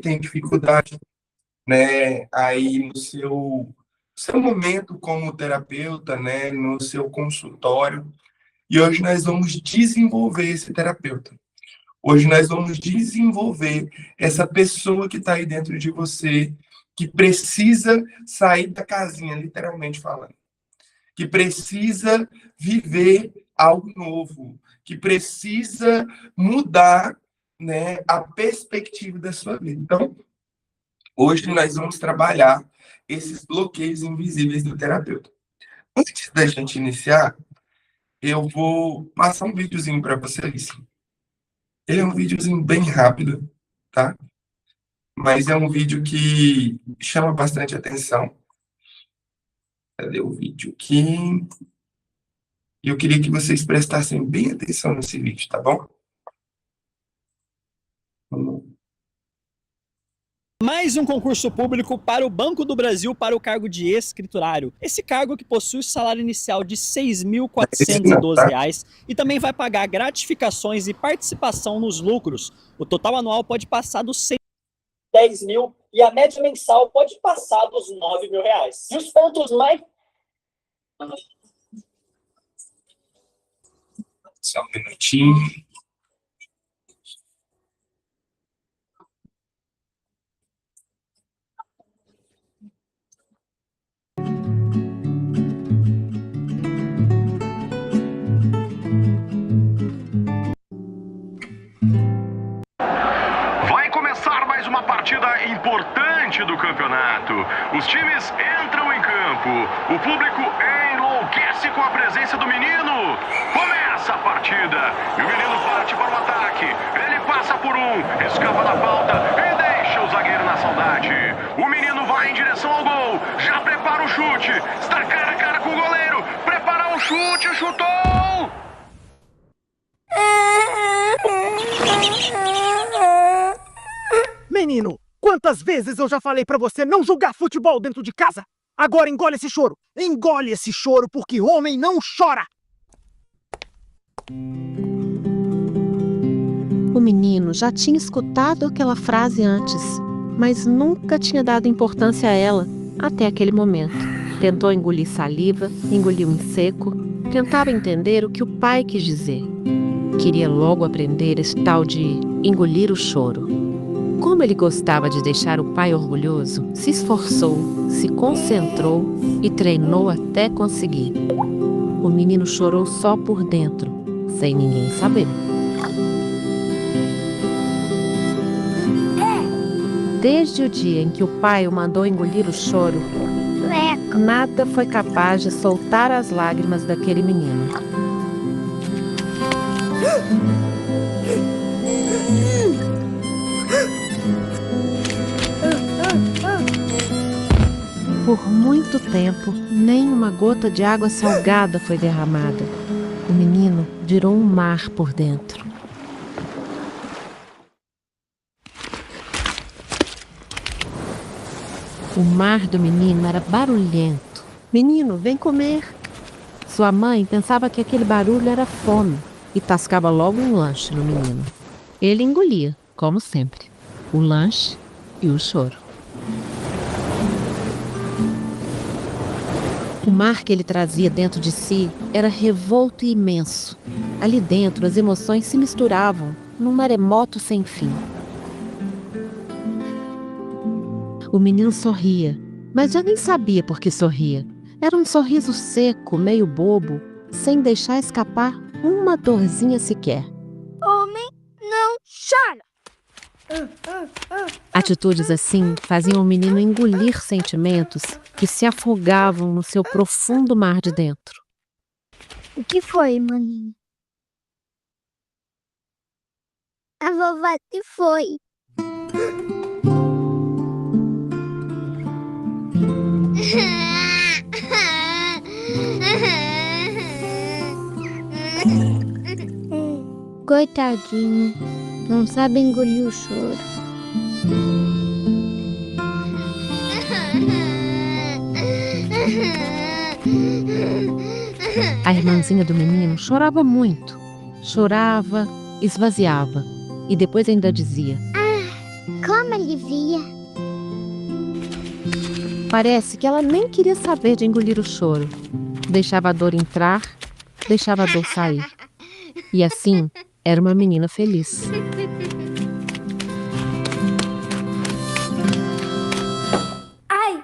tem dificuldade, né, aí no seu momento como terapeuta, né, no seu consultório. E hoje nós vamos desenvolver esse terapeuta. Hoje nós vamos desenvolver essa pessoa que está aí dentro de você, que precisa sair da casinha, literalmente falando, que precisa viver algo novo, que precisa mudar, né, a perspectiva da sua vida. Então, hoje nós vamos trabalhar esses bloqueios invisíveis do terapeuta. Antes da gente iniciar, eu vou passar um videozinho para vocês. Ele é um videozinho bem rápido, tá? Mas é um vídeo que chama bastante atenção. Cadê o vídeo aqui? E eu queria que vocês prestassem bem atenção nesse vídeo, tá bom? Mais um concurso público para o Banco do Brasil para o cargo de escriturário. Esse cargo que possui o salário inicial de R$ 6.412 e também vai pagar gratificações e participação nos lucros. O total anual pode passar dos 10 mil e a média mensal pode passar dos R$ 9.000. E os pontos mais... Só um minutinho. Uma partida importante do campeonato. Os times entram em campo. O público enlouquece com a presença do menino. Começa a partida. E o menino parte para o ataque. Ele passa por um, escapa da falta e deixa o zagueiro na saudade. O menino vai em direção ao gol. Já prepara o chute. Está cara a cara com o goleiro. Prepara o chute, chutou! Menino, quantas vezes eu já falei pra você não jogar futebol dentro de casa? Agora engole esse choro. Engole esse choro porque homem não chora. O menino já tinha escutado aquela frase antes, mas nunca tinha dado importância a ela até aquele momento. Tentou engolir saliva, engoliu em seco, tentava entender o que o pai quis dizer. Queria logo aprender esse tal de engolir o choro. Como ele gostava de deixar o pai orgulhoso, se esforçou, se concentrou e treinou até conseguir. O menino chorou só por dentro, sem ninguém saber. Desde o dia em que o pai o mandou engolir o choro, nada foi capaz de soltar as lágrimas daquele menino. Por muito tempo, nem uma gota de água salgada foi derramada. O menino virou um mar por dentro. O mar do menino era barulhento. Menino, vem comer. Sua mãe pensava que aquele barulho era fome e tascava logo um lanche no menino. Ele engolia, como sempre, o lanche e o choro. O mar que ele trazia dentro de si era revolto e imenso. Ali dentro, as emoções se misturavam num maremoto sem fim. O menino sorria, mas já nem sabia por que sorria. Era um sorriso seco, meio bobo, sem deixar escapar uma dorzinha sequer. Homem não chora! Atitudes assim faziam o menino engolir sentimentos que se afogavam no seu profundo mar de dentro. O que foi, maninho? A vovó se foi. Coitadinho, não sabe engolir o choro. A irmãzinha do menino chorava muito. Chorava, esvaziava e depois ainda dizia: Como alivia fazia? Parece que ela nem queria saber de engolir o choro. Deixava a dor entrar, deixava a dor sair. E assim, era uma menina feliz. Ai!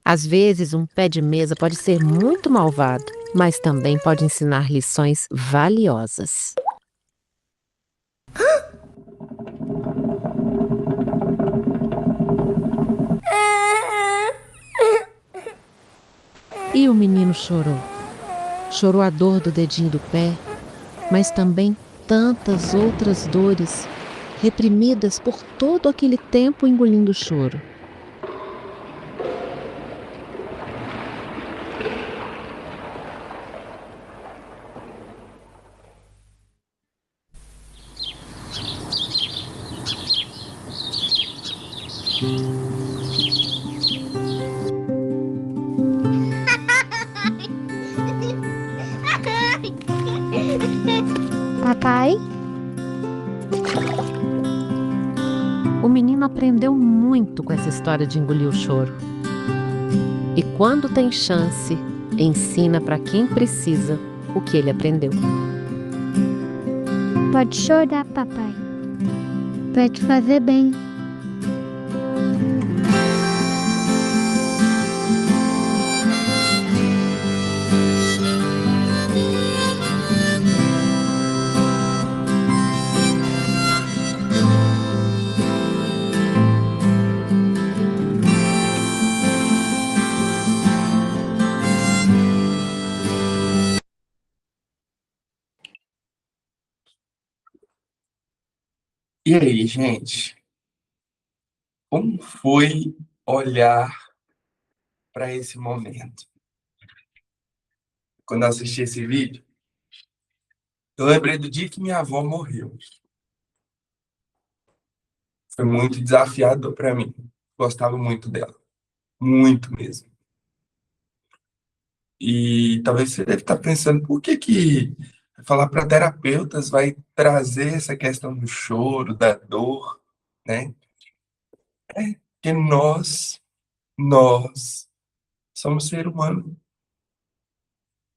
Às vezes, um pé de mesa pode ser muito malvado, mas também pode ensinar lições valiosas. E o menino chorou. Chorou a dor do dedinho do pé, mas também tantas outras dores, reprimidas por todo aquele tempo engolindo o choro. Papai? O menino aprendeu muito com essa história de engolir o choro. E quando tem chance, ensina para quem precisa o que ele aprendeu. Pode chorar, papai. Vai te fazer bem. E aí, gente? Como foi olhar para esse momento? Quando eu assisti esse vídeo, eu lembrei do dia que minha avó morreu. Foi muito desafiador para mim. Gostava muito dela. Muito mesmo. E talvez você deve estar pensando, por que falar para terapeutas vai trazer essa questão do choro, da dor, né? É que nós somos ser humano.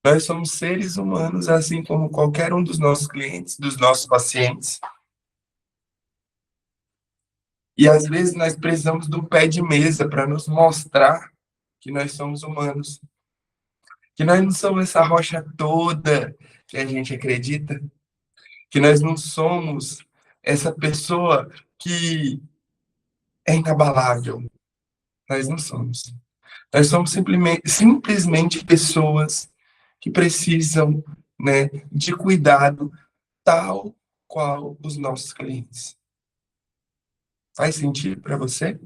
Nós somos seres humanos, assim como qualquer um dos nossos clientes, dos nossos pacientes. E às vezes nós precisamos do pé de mesa para nos mostrar que nós somos humanos. Que nós não somos essa rocha toda que a gente acredita. Que nós não somos essa pessoa que é inabalável. Nós não somos. Nós somos simplesmente pessoas que precisam, né, de cuidado tal qual os nossos clientes. Faz sentido para você?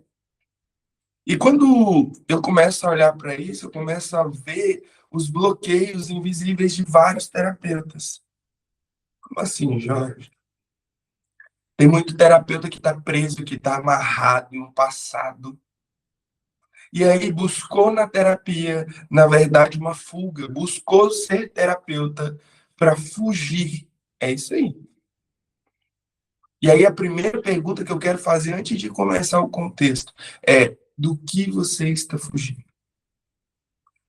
E quando eu começo a olhar para isso, eu começo a ver os bloqueios invisíveis de vários terapeutas. Como assim, Jorge? Tem muito terapeuta que está preso, que está amarrado em um passado. E aí buscou na terapia, na verdade, uma fuga. Buscou ser terapeuta para fugir. É isso aí. E aí a primeira pergunta que eu quero fazer antes de começar o contexto é: do que você está fugindo?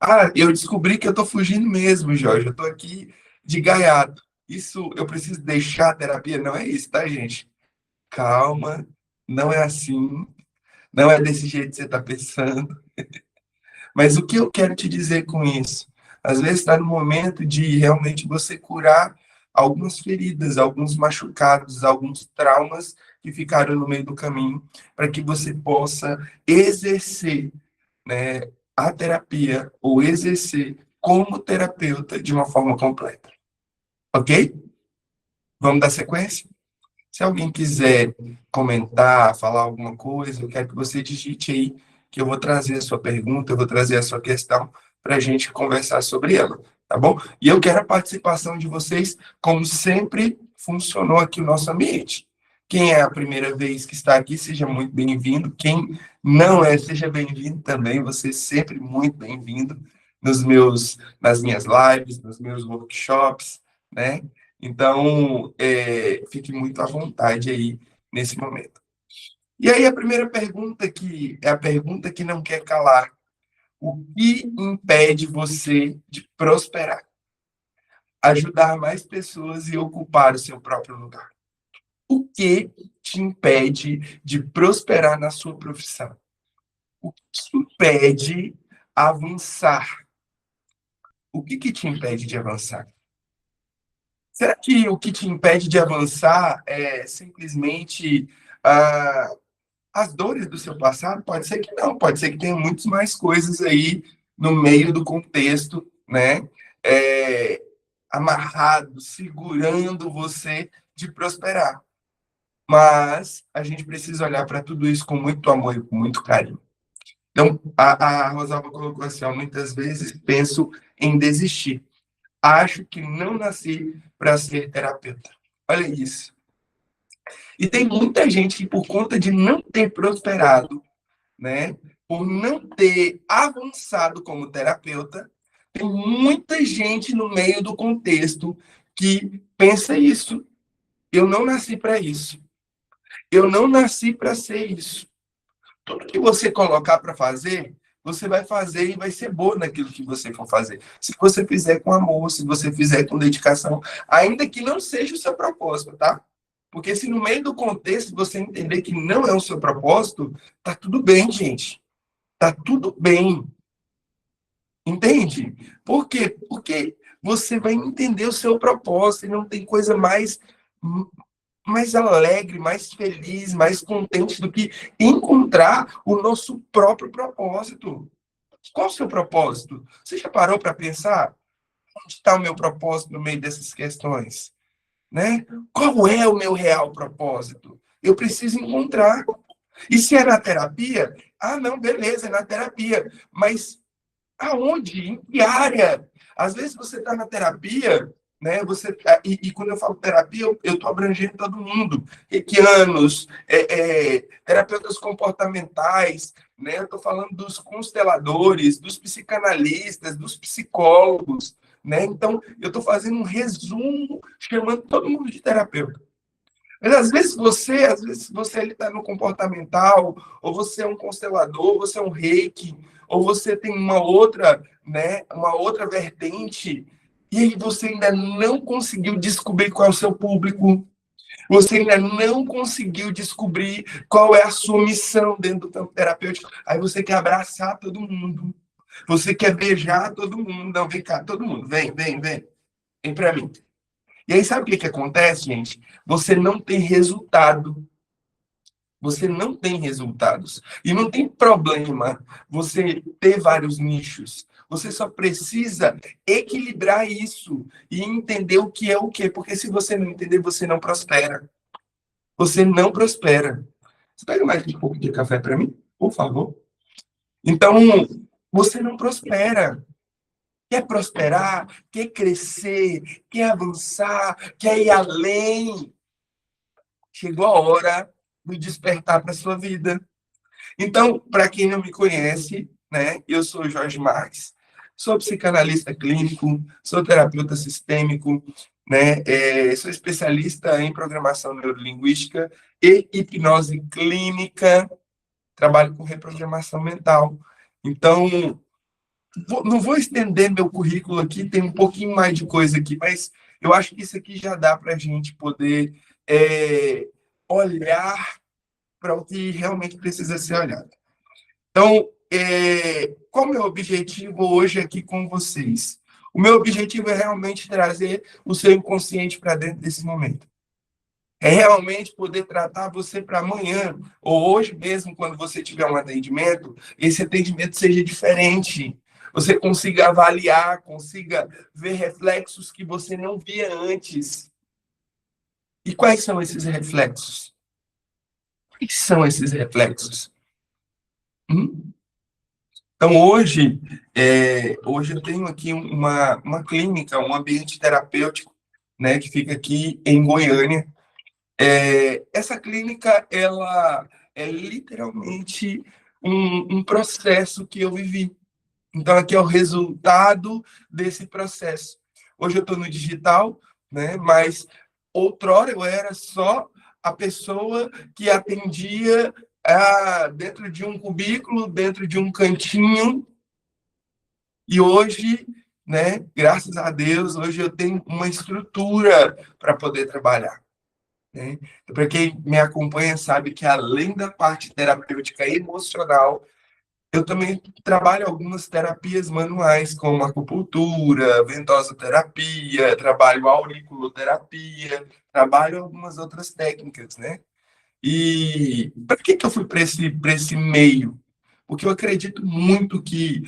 Ah, eu descobri que eu estou fugindo mesmo, Jorge. Eu estou aqui de gaiato. Isso, eu preciso deixar a terapia? Não é isso, tá, gente? Calma, não é assim. Não é desse jeito que você está pensando. Mas o que eu quero te dizer com isso? Às vezes está no momento de realmente você curar algumas feridas, alguns machucados, alguns traumas que ficaram no meio do caminho, para que você possa exercer, né, a terapia ou exercer como terapeuta de uma forma completa. Ok? Vamos dar sequência? Se alguém quiser comentar, falar alguma coisa, eu quero que você digite aí, que eu vou trazer a sua pergunta, eu vou trazer a sua questão para a gente conversar sobre ela, tá bom? E eu quero a participação de vocês, como sempre funcionou aqui o nosso ambiente. Quem é a primeira vez que está aqui, seja muito bem-vindo. Quem não é, seja bem-vindo também. Você é sempre muito bem-vindo nas minhas lives, nos meus workshops, né? Então, fique muito à vontade aí nesse momento. E aí a primeira pergunta que é a pergunta que não quer calar. O que impede você de prosperar? Ajudar mais pessoas e ocupar o seu próprio lugar. O que te impede de prosperar na sua profissão? O que te impede avançar? O que te impede de avançar? Será que o que te impede de avançar é simplesmente ah, as dores do seu passado? Pode ser que não, pode ser que tenha muitas mais coisas aí no meio do contexto, né? É, amarrado, segurando você de prosperar. Mas a gente precisa olhar para tudo isso com muito amor e com muito carinho. Então, a Rosalba colocou assim, ó, muitas vezes penso em desistir. Acho que não nasci para ser terapeuta. Olha isso. E tem muita gente que, por conta de não ter prosperado, né, por não ter avançado como terapeuta, tem muita gente no meio do contexto que pensa isso. Eu não nasci para isso. Eu não nasci para ser isso. Tudo que você colocar para fazer, você vai fazer e vai ser bom naquilo que você for fazer. Se você fizer com amor, se você fizer com dedicação, ainda que não seja o seu propósito, tá? Porque se no meio do contexto você entender que não é o seu propósito, tá tudo bem, gente. Tá tudo bem. Entende? Por quê? Porque você vai entender o seu propósito e não tem coisa mais alegre, mais feliz, mais contente do que encontrar o nosso próprio propósito. Qual o seu propósito? Você já parou para pensar? Onde está o meu propósito no meio dessas questões? Né? Qual é o meu real propósito? Eu preciso encontrar. E se é na terapia? Ah, não, beleza, é na terapia. Mas aonde? Em que área? Às vezes você está na terapia, né? E quando eu falo terapia, eu estou abrangendo todo mundo. Reikianos, terapeutas comportamentais, né? Eu estou falando dos consteladores, dos psicanalistas, dos psicólogos, né? Então, eu estou fazendo um resumo, chamando todo mundo de terapeuta. Mas às vezes você está no comportamental, ou você é um constelador, ou você é um reiki, ou você tem uma outra, né, uma outra vertente, e aí você ainda não conseguiu descobrir qual é o seu público, você ainda não conseguiu descobrir qual é a sua missão dentro do campo terapêutico, aí você quer abraçar todo mundo, você quer beijar todo mundo, não, vem cá, todo mundo, vem para mim. E aí, sabe o que acontece, gente? Você não tem resultado. Você não tem resultados. E não tem problema você ter vários nichos. Você só precisa equilibrar isso e entender o que é o quê. Porque se você não entender, você não prospera. Você não prospera. Você pega mais um pouco de café para mim, por favor? Então, você não prospera. Quer prosperar, quer crescer, quer avançar, quer ir além. Chegou a hora de despertar para a sua vida. Então, para quem não me conhece, né, eu sou Jorge Marques, sou psicanalista clínico, sou terapeuta sistêmico, né, sou especialista em programação neurolinguística e hipnose clínica, trabalho com reprogramação mental. Então, não vou estender meu currículo aqui, tem um pouquinho mais de coisa aqui, mas eu acho que isso aqui já dá para a gente poder olhar para o que realmente precisa ser olhado. Então, qual é o meu objetivo hoje aqui com vocês? O meu objetivo é realmente trazer o seu inconsciente para dentro desse momento. É realmente poder tratar você para amanhã, ou hoje mesmo, quando você tiver um atendimento, esse atendimento seja diferente. Você consiga avaliar, consiga ver reflexos que você não via antes. E quais são esses reflexos? Quais são esses reflexos? Então, hoje eu tenho aqui uma clínica, um ambiente terapêutico, né, que fica aqui em Goiânia. Essa clínica, ela é literalmente um processo que eu vivi. Então, aqui é o resultado desse processo. Hoje eu estou no digital, né? Mas outrora eu era só a pessoa que atendia dentro de um cubículo, dentro de um cantinho. E hoje, né, graças a Deus, hoje eu tenho uma estrutura para poder trabalhar. Né? Para quem me acompanha sabe que além da parte terapêutica e emocional, eu também trabalho algumas terapias manuais, como acupuntura, ventosoterapia, trabalho auriculoterapia, trabalho algumas outras técnicas, né? E para que eu fui para esse meio? Porque eu acredito muito que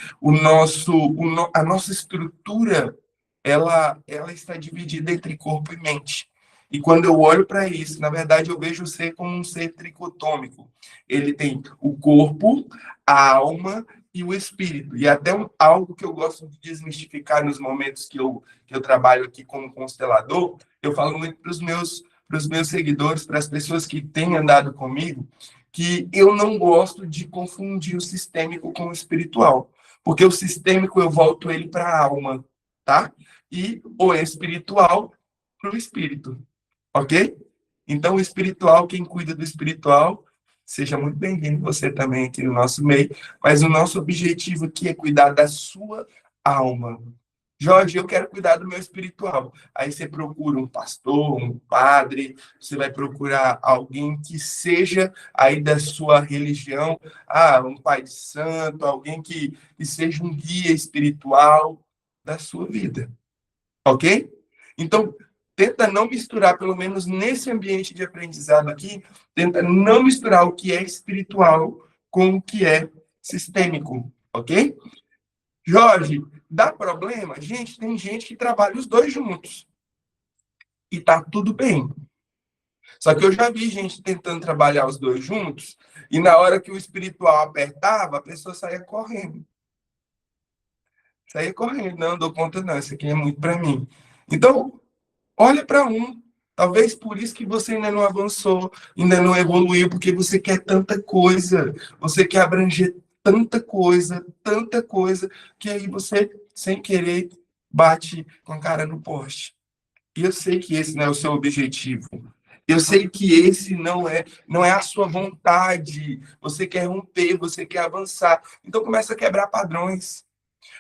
a nossa estrutura ela está dividida entre corpo e mente. E quando eu olho para isso, na verdade, eu vejo o ser como um ser tricotômico. Ele tem o corpo, a alma e o espírito. E até algo que eu gosto de desmistificar nos momentos que eu trabalho aqui como constelador, eu falo muito para os meus seguidores, para as pessoas que têm andado comigo, que eu não gosto de confundir o sistêmico com o espiritual. Porque o sistêmico eu volto ele para a alma, tá? E o espiritual para o espírito. Ok? Então, o espiritual, quem cuida do espiritual, seja muito bem-vindo você também aqui no nosso meio, mas o nosso objetivo aqui é cuidar da sua alma. Jorge, eu quero cuidar do meu espiritual. Aí você procura um pastor, um padre, você vai procurar alguém que seja aí da sua religião, um pai de santo, alguém que seja um guia espiritual da sua vida. Ok? Então, tenta não misturar, pelo menos nesse ambiente de aprendizado aqui, tenta não misturar o que é espiritual com o que é sistêmico, ok? Jorge, dá problema? Gente, tem gente que trabalha os dois juntos. E tá tudo bem. Só que eu já vi gente tentando trabalhar os dois juntos, e na hora que o espiritual apertava, a pessoa saía correndo. Saía correndo, não dou conta não, isso aqui é muito para mim. Então, olha para um. Talvez por isso que você ainda não avançou, ainda não evoluiu, porque você quer tanta coisa, você quer abranger tanta coisa, que aí você, sem querer, bate com a cara no poste. E eu sei que esse não é o seu objetivo. Eu sei que esse não é a sua vontade. Você quer romper, você quer avançar. Então começa a quebrar padrões.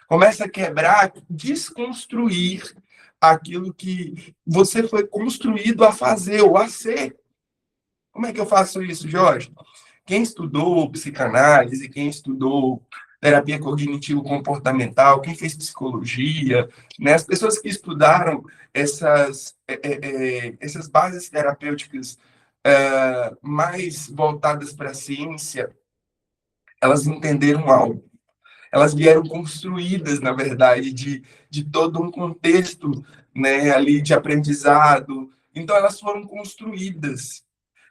Começa a quebrar, desconstruir aquilo que você foi construído a fazer ou a ser. Como é que eu faço isso, Jorge? Quem estudou psicanálise, quem estudou terapia cognitivo-comportamental, quem fez psicologia, né? As pessoas que estudaram essas bases terapêuticas mais voltadas para a ciência, elas entenderam algo. Elas vieram construídas, na verdade, de todo um contexto, né, ali de aprendizado. Então, elas foram construídas.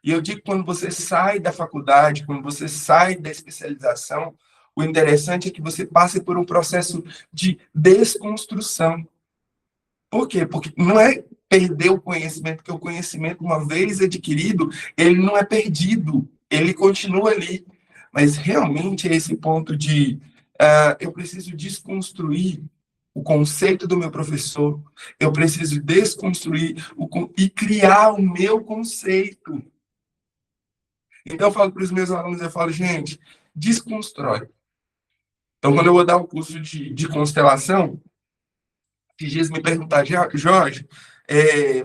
E eu digo que quando você sai da faculdade, quando você sai da especialização, o interessante é que você passe por um processo de desconstrução. Por quê? Porque não é perder o conhecimento, porque o conhecimento, uma vez adquirido, ele não é perdido, ele continua ali. Mas realmente é esse ponto de eu preciso desconstruir o conceito do meu professor, eu preciso desconstruir e criar o meu conceito. Então, eu falo para os meus alunos, eu falo, gente, desconstrói. Então, quando eu vou dar o curso de constelação, esses dias me perguntaram, Jorge,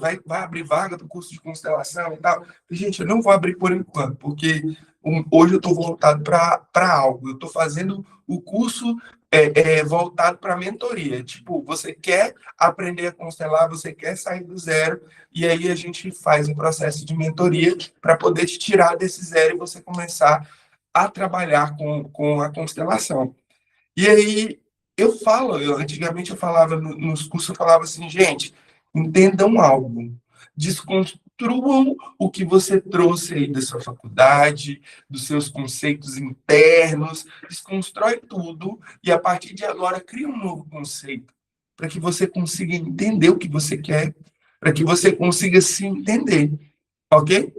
vai abrir vaga para o curso de constelação e tal? Gente, eu não vou abrir por enquanto, porque hoje eu estou voltado para algo. Eu estou fazendo o curso voltado para mentoria. Tipo, você quer aprender a constelar, você quer sair do zero, e aí a gente faz um processo de mentoria para poder te tirar desse zero e você começar a trabalhar com a constelação. E aí, antigamente eu falava, nos cursos eu falava assim, gente, entendam algo, desconstruam o que você trouxe aí da sua faculdade, dos seus conceitos internos, desconstrói tudo e a partir de agora cria um novo conceito, para que você consiga entender o que você quer, para que você consiga se entender, ok?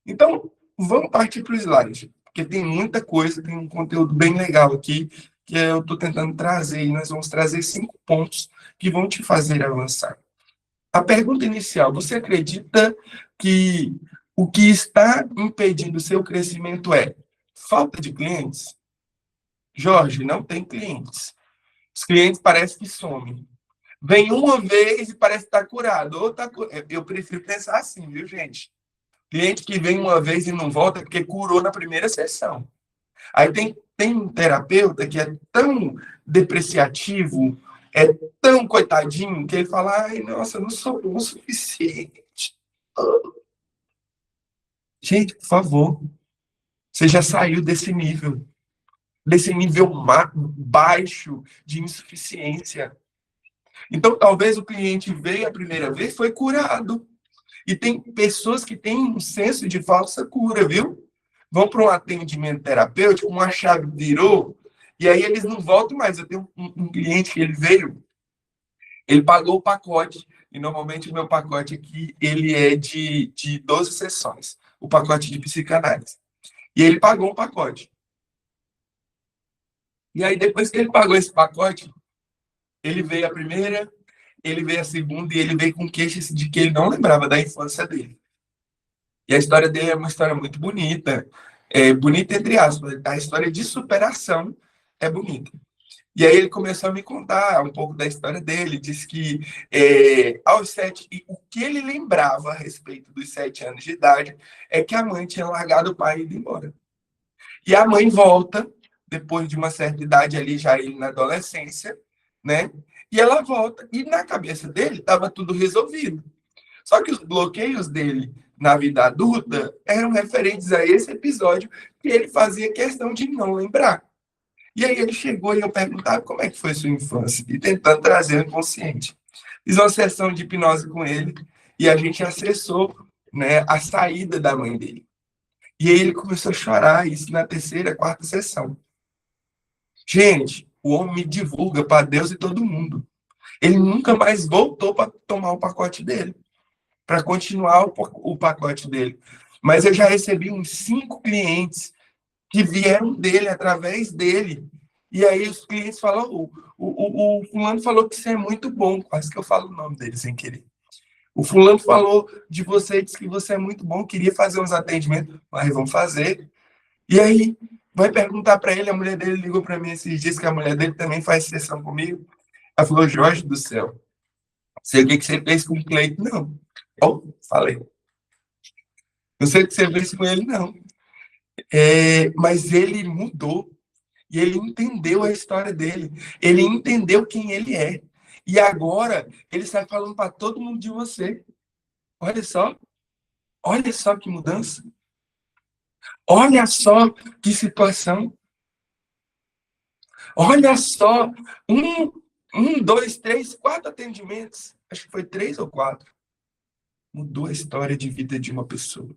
Então, vamos partir para o slide, porque tem muita coisa, tem um conteúdo bem legal aqui, que eu estou tentando trazer, e nós vamos trazer 5 pontos que vão te fazer avançar. A pergunta inicial, você acredita que O que está impedindo o seu crescimento é falta de clientes? Jorge, não tem clientes. Os clientes parecem que somem. Vem uma vez e parece que está curado. Ou tá... Eu prefiro pensar assim, viu, gente? Cliente que vem uma vez e não volta porque curou na primeira sessão. Aí tem um terapeuta que é tão depreciativo, é tão coitadinho, que ele fala, ai, nossa, eu não sou bom o suficiente. Gente, por favor, você já saiu desse nível baixo de insuficiência. Então, talvez o cliente veio a primeira vez, foi curado. E tem pessoas que têm um senso de falsa cura, viu? Vão para um atendimento terapêutico, uma chave virou, e aí eles não voltam mais. Eu tenho um cliente que ele veio, ele pagou o pacote, e normalmente o meu pacote aqui, ele é de 12 sessões, o pacote de psicanálise. E ele pagou um pacote. E aí, depois que ele pagou esse pacote, ele veio a primeira, ele veio a segunda, e ele veio com queixas de que ele não lembrava da infância dele. E a história dele é uma história muito bonita, bonita entre aspas, a história de superação é bonita. E aí ele começou a me contar um pouco da história dele, disse que aos 7, o que ele lembrava a respeito dos 7 anos de idade é que a mãe tinha largado o pai e ido embora. E a mãe volta, depois de uma certa idade ali, já ele na adolescência, né? E ela volta, e na cabeça dele estava tudo resolvido. Só que os bloqueios dele na vida adulta eram referentes a esse episódio que ele fazia questão de não lembrar. E aí ele chegou e eu perguntava como é que foi sua infância, e tentando trazer o inconsciente. Fiz uma sessão de hipnose com ele e a gente acessou, né, a saída da mãe dele. E aí ele começou a chorar, isso na terceira, quarta sessão. Gente, o homem me divulga para Deus e todo mundo. Ele nunca mais voltou para tomar o pacote dele, para continuar o pacote dele. Mas eu já recebi uns 5 clientes que vieram dele, através dele. E aí os clientes falam, o fulano falou que você é muito bom. Quase que eu falo o nome dele sem querer. O fulano falou de você, disse que você é muito bom, queria fazer uns atendimentos, mas vamos fazer. E aí vai perguntar para ele, a mulher dele ligou para mim esses dias, que a mulher dele também faz sessão comigo. Ela falou, Jorge do céu, sei o que você fez com o Cleiton, não. Oh, falei. Não sei o que você fez com ele, não. Mas ele mudou. E ele entendeu a história dele. Ele entendeu quem ele é. E agora, ele está falando para todo mundo de você. Olha só que mudança. Olha só que situação. Olha só, 2, 3, 4 atendimentos. Acho que foi 3 ou 4. Mudou a história de vida de uma pessoa.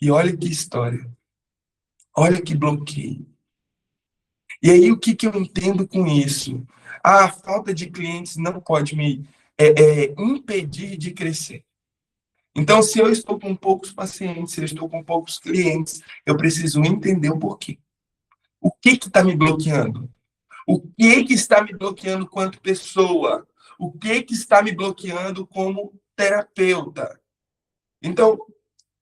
E olha que história. Olha que bloqueio. E aí, o que eu entendo com isso? A falta de clientes não pode me impedir de crescer. Então, se eu estou com poucos pacientes, se eu estou com poucos clientes, eu preciso entender o porquê. O que está me bloqueando? O que está me bloqueando quanto pessoa? O que está me bloqueando como terapeuta? Então,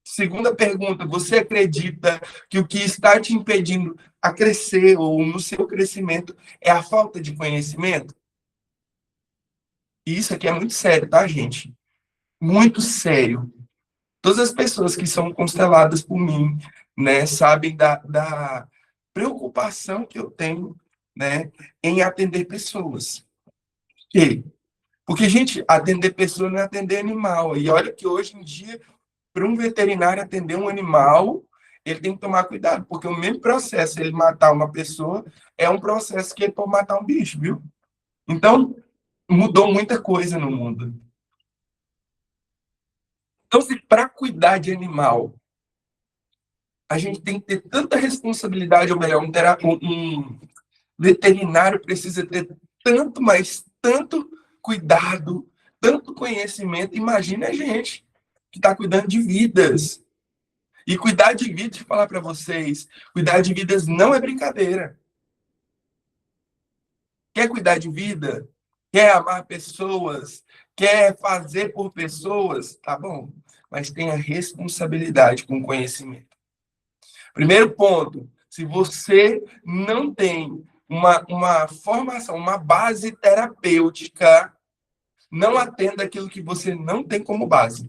segunda pergunta, você acredita que o que está te impedindo a crescer ou no seu crescimento é a falta de conhecimento? E isso aqui é muito sério, tá, gente? Muito sério. Todas as pessoas que são consteladas por mim, né, sabem da preocupação que eu tenho, né, em atender pessoas. Por quê? Porque, gente, atender pessoas não é atender animal. E olha que hoje em dia, para um veterinário atender um animal, ele tem que tomar cuidado, porque o mesmo processo, ele matar uma pessoa, é um processo que ele pode matar um bicho, viu? Então, mudou muita coisa no mundo. Então, se para cuidar de animal, a gente tem que ter tanta responsabilidade, ou melhor, um veterinário precisa ter tanto, mas tanto cuidado, tanto conhecimento, imagina a gente que está cuidando de vidas. E cuidar de vidas, deixa eu falar para vocês, cuidar de vidas não é brincadeira. Quer cuidar de vida? Quer amar pessoas? Quer fazer por pessoas? Tá bom. mas tenha responsabilidade com o conhecimento. Primeiro ponto, se você não tem uma formação, uma base terapêutica, não atenda aquilo que você não tem como base.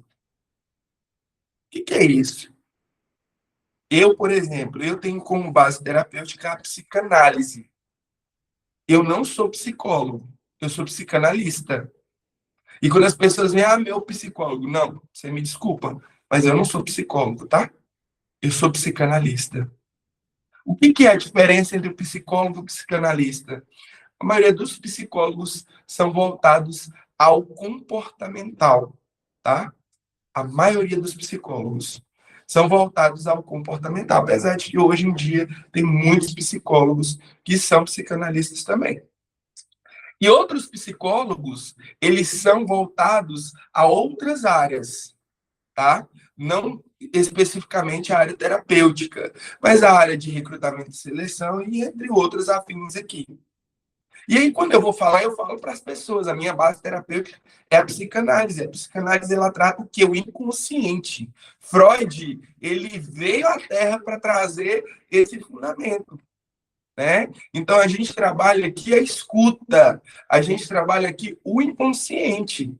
O que é isso? Eu, por exemplo, eu tenho como base terapêutica a psicanálise. Eu não sou psicólogo, eu sou psicanalista. E quando as pessoas veem, meu psicólogo, não, você me desculpa, mas eu não sou psicólogo, tá? Eu sou psicanalista. O que é a diferença entre o psicólogo e o psicanalista? A maioria dos psicólogos são voltados ao comportamental, tá? A maioria dos psicólogos são voltados ao comportamental, apesar de que hoje em dia tem muitos psicólogos que são psicanalistas também. E outros psicólogos, eles são voltados a outras áreas, tá? Não especificamente a área terapêutica, mas a área de recrutamento e seleção e entre outros afins aqui. E aí, quando eu vou falar, eu falo para as pessoas, a minha base terapêutica é a psicanálise. A psicanálise, ela trata o que? O inconsciente. Freud, ele veio à Terra para trazer esse fundamento, né? Então, a gente trabalha aqui a escuta, a gente trabalha aqui o inconsciente.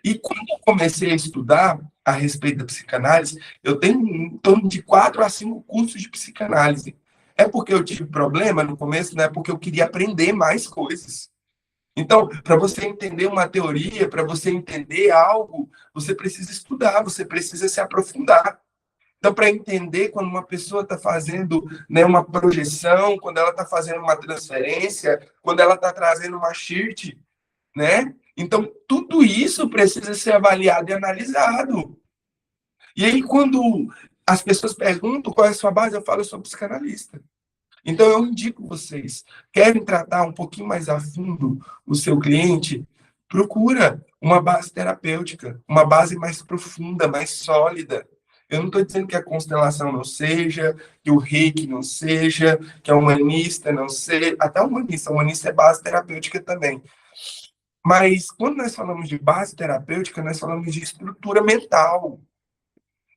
E quando eu comecei a estudar a respeito da psicanálise, eu tenho em torno de 4 a 5 cursos de psicanálise. É porque eu tive problema no começo, não é porque eu queria aprender mais coisas. Então, para você entender uma teoria, para você entender algo, você precisa estudar, você precisa se aprofundar. Então, para entender quando uma pessoa está fazendo, né, uma projeção, quando ela está fazendo uma transferência, quando ela está trazendo uma shirt, né? Então, tudo isso precisa ser avaliado e analisado. E aí, quando as pessoas perguntam qual é a sua base, eu falo, eu sou psicanalista. Então, eu indico vocês, querem tratar um pouquinho mais a fundo o seu cliente, procura uma base terapêutica, uma base mais profunda, mais sólida. Eu não estou dizendo que a constelação não seja, que o reiki não seja, que a humanista não seja, até a humanista é base terapêutica também. Mas quando nós falamos de base terapêutica, nós falamos de estrutura mental.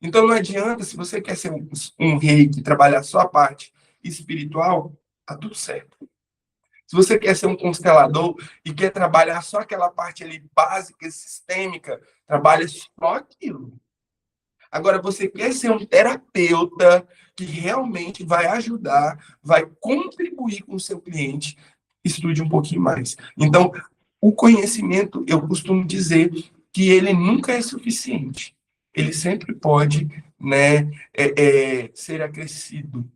Então não adianta, se você quer ser um reiki, trabalhar só a parte espiritual, tá tudo certo. Se você quer ser um constelador e quer trabalhar só aquela parte ali básica, sistêmica, trabalha só aquilo. Agora, você quer ser um terapeuta que realmente vai ajudar, vai contribuir com o seu cliente, estude um pouquinho mais. Então, o conhecimento, eu costumo dizer que ele nunca é suficiente. Ele sempre pode, né, ser acrescido.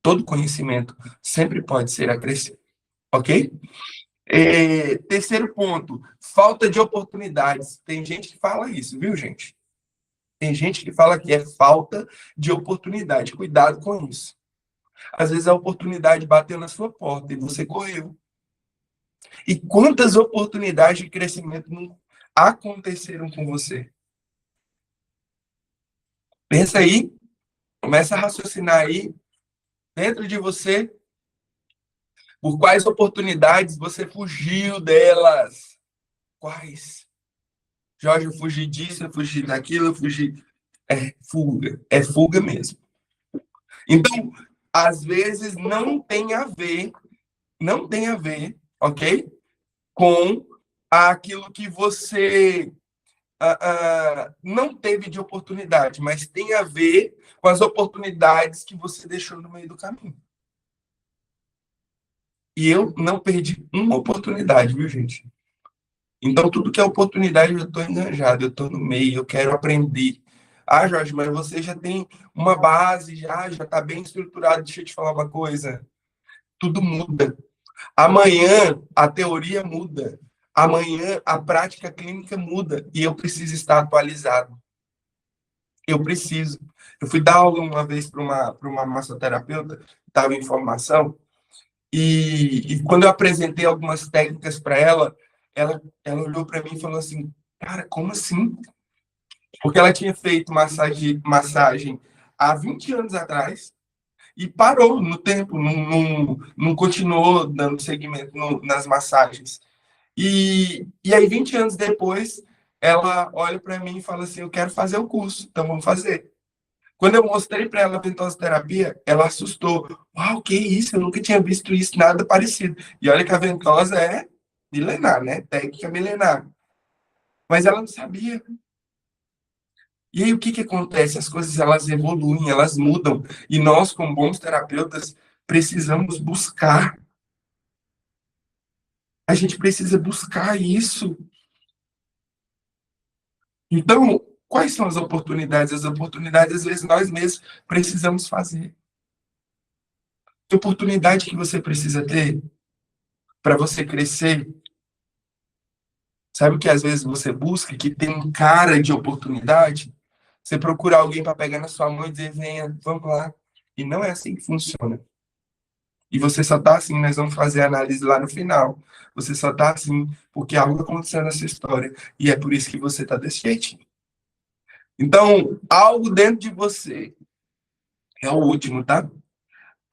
Todo conhecimento sempre pode ser acrescido. Ok? Terceiro ponto, falta de oportunidades. Tem gente que fala isso, viu, gente? Tem gente que fala que é falta de oportunidade. Cuidado com isso. Às vezes a oportunidade bateu na sua porta e você correu. E quantas oportunidades de crescimento não aconteceram com você? Pensa aí, começa a raciocinar aí, dentro de você, por quais oportunidades você fugiu delas? Quais? Jorge, eu fugi disso, eu fugi daquilo, eu fugi... É fuga mesmo. Então, às vezes não tem a ver, ok? Com aquilo que você não teve de oportunidade, mas tem a ver com as oportunidades que você deixou no meio do caminho. E eu não perdi uma oportunidade, viu, gente? Então, tudo que é oportunidade, eu estou enganjado, eu estou no meio, eu quero aprender. Ah, Jorge, mas você já tem uma base, já está bem estruturado. Deixa eu te falar uma coisa. Tudo muda. Amanhã, a teoria muda. Amanhã, a prática clínica muda. E eu preciso estar atualizado. Eu preciso. Eu fui dar aula uma vez para uma massoterapeuta, estava em formação, e quando eu apresentei algumas técnicas para ela olhou para mim e falou assim, cara, como assim? Porque ela tinha feito massagem há 20 anos atrás e parou no tempo, não continuou dando seguimento nas massagens. E aí, 20 anos depois, ela olha para mim e fala assim, eu quero fazer o curso, então vamos fazer. Quando eu mostrei para ela a ventosa-terapia, ela assustou. Uau, que isso? Eu nunca tinha visto isso, nada parecido. E olha que a ventosa é milenar, né? Técnica milenar. Mas ela não sabia. E aí, o que que acontece? As coisas, elas evoluem, elas mudam. E nós, como bons terapeutas, precisamos buscar. A gente precisa buscar isso. Então, quais são as oportunidades? As oportunidades, às vezes, nós mesmos precisamos fazer. Que oportunidade que você precisa ter para você crescer? Sabe o que às vezes você busca, que tem um cara de oportunidade? Você procura alguém para pegar na sua mão e dizer, venha, vamos lá. E não é assim que funciona. E você só tá assim, nós vamos fazer a análise lá no final. Você só tá assim porque algo aconteceu nessa história. E é por isso que você tá desse jeitinho. Então, algo dentro de você, é o último, tá?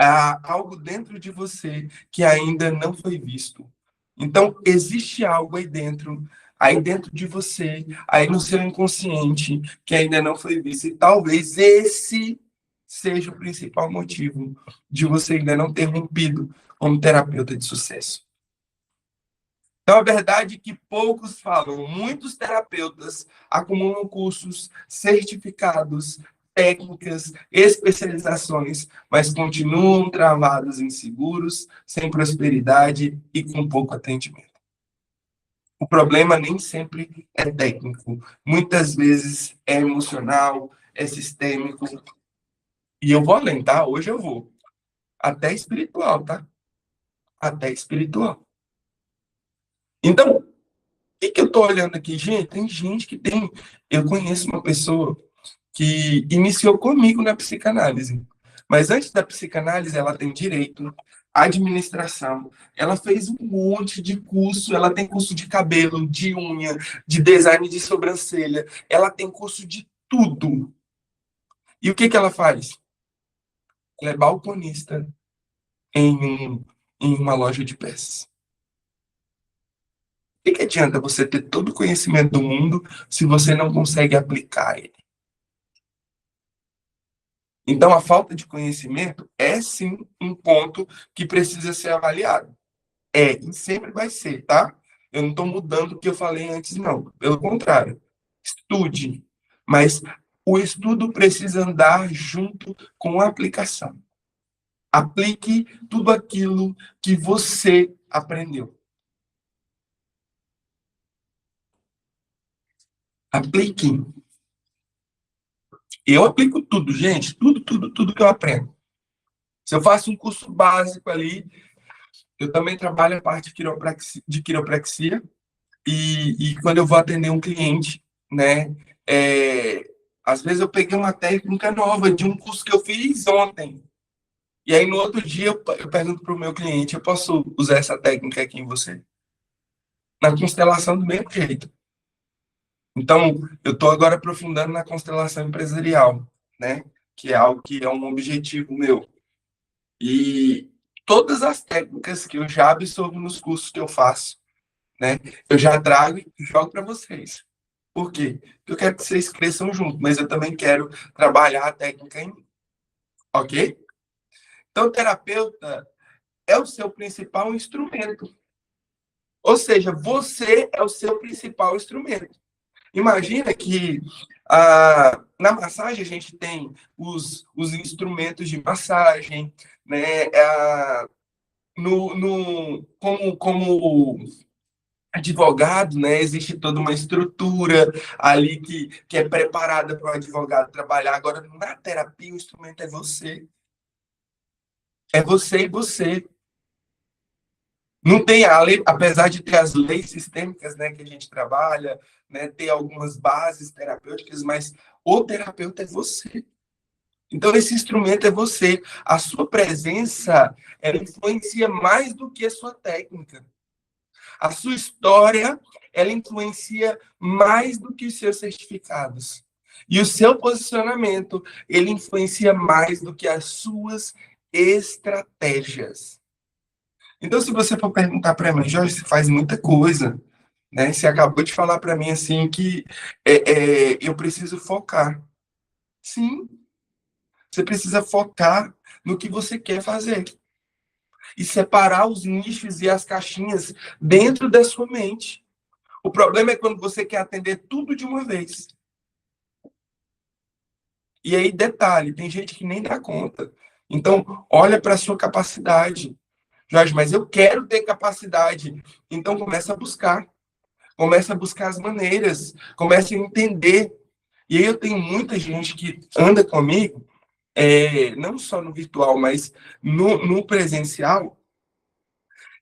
Há algo dentro de você que ainda não foi visto. Então, existe algo aí dentro de você, aí no seu inconsciente, que ainda não foi visto. E talvez esse seja o principal motivo de você ainda não ter rompido como terapeuta de sucesso. Então, a verdade é que poucos falam, muitos terapeutas acumulam cursos, certificados, técnicas, especializações, mas continuam travados, inseguros, sem prosperidade e com pouco atendimento. O problema nem sempre é técnico, muitas vezes é emocional, é sistêmico. E eu vou além, tá? Hoje eu vou. Até espiritual, tá? Até espiritual. Então, o que eu tô olhando aqui? Gente, tem gente que tem... Eu conheço uma pessoa que iniciou comigo na psicanálise. Mas antes da psicanálise, ela tem direito, administração, ela fez um monte de curso, ela tem curso de cabelo, de unha, de design de sobrancelha, ela tem curso de tudo. E o que que ela faz? Ela é balconista em uma loja de peças. O que adianta você ter todo o conhecimento do mundo se você não consegue aplicar ele? Então, a falta de conhecimento é, sim, um ponto que precisa ser avaliado. É, e sempre vai ser, tá? Eu não estou mudando o que eu falei antes, não. Pelo contrário, estude. Mas o estudo precisa andar junto com a aplicação. Aplique tudo aquilo que você aprendeu. Aplique. Eu aplico tudo, gente. Tudo que eu aprendo. Se eu faço um curso básico ali, eu também trabalho a parte de quiropraxia e quando eu vou atender um cliente, né, às vezes eu peguei uma técnica nova de um curso que eu fiz ontem. E aí no outro dia eu pergunto para o meu cliente, eu posso usar essa técnica aqui em você? Na constelação do mesmo jeito. Então, eu estou agora aprofundando na constelação empresarial, né? Que é algo que é um objetivo meu. E todas as técnicas que eu já absorvo nos cursos que eu faço, né? Eu já trago e jogo para vocês. Por quê? Porque eu quero que vocês cresçam junto, mas eu também quero trabalhar a técnica em mim. Ok? Então, o terapeuta é o seu principal instrumento. Ou seja, você é o seu principal instrumento. Imagina que na massagem a gente tem os instrumentos de massagem, né? Como advogado, né? Existe toda uma estrutura ali que é preparada para o advogado trabalhar. Agora, na terapia, o instrumento é você. É você e você. Não tem a lei, apesar de ter as leis sistêmicas, né, que a gente trabalha, né, ter algumas bases terapêuticas, mas o terapeuta é você. Então, esse instrumento é você. A sua presença, ela influencia mais do que a sua técnica. A sua história, ela influencia mais do que os seus certificados. E o seu posicionamento, ele influencia mais do que as suas estratégias. Então, se você for perguntar para mim, Jorge, você faz muita coisa, né? Você acabou de falar para mim assim que eu preciso focar. Sim, você precisa focar no que você quer fazer e separar os nichos e as caixinhas dentro da sua mente. O problema é quando você quer atender tudo de uma vez. E aí, detalhe, tem gente que nem dá conta. Então, olha para a sua capacidade. Jorge, mas eu quero ter capacidade. Então, começa a buscar. Começa a buscar as maneiras. Começa a entender. E aí eu tenho muita gente que anda comigo, não só no virtual, mas no presencial,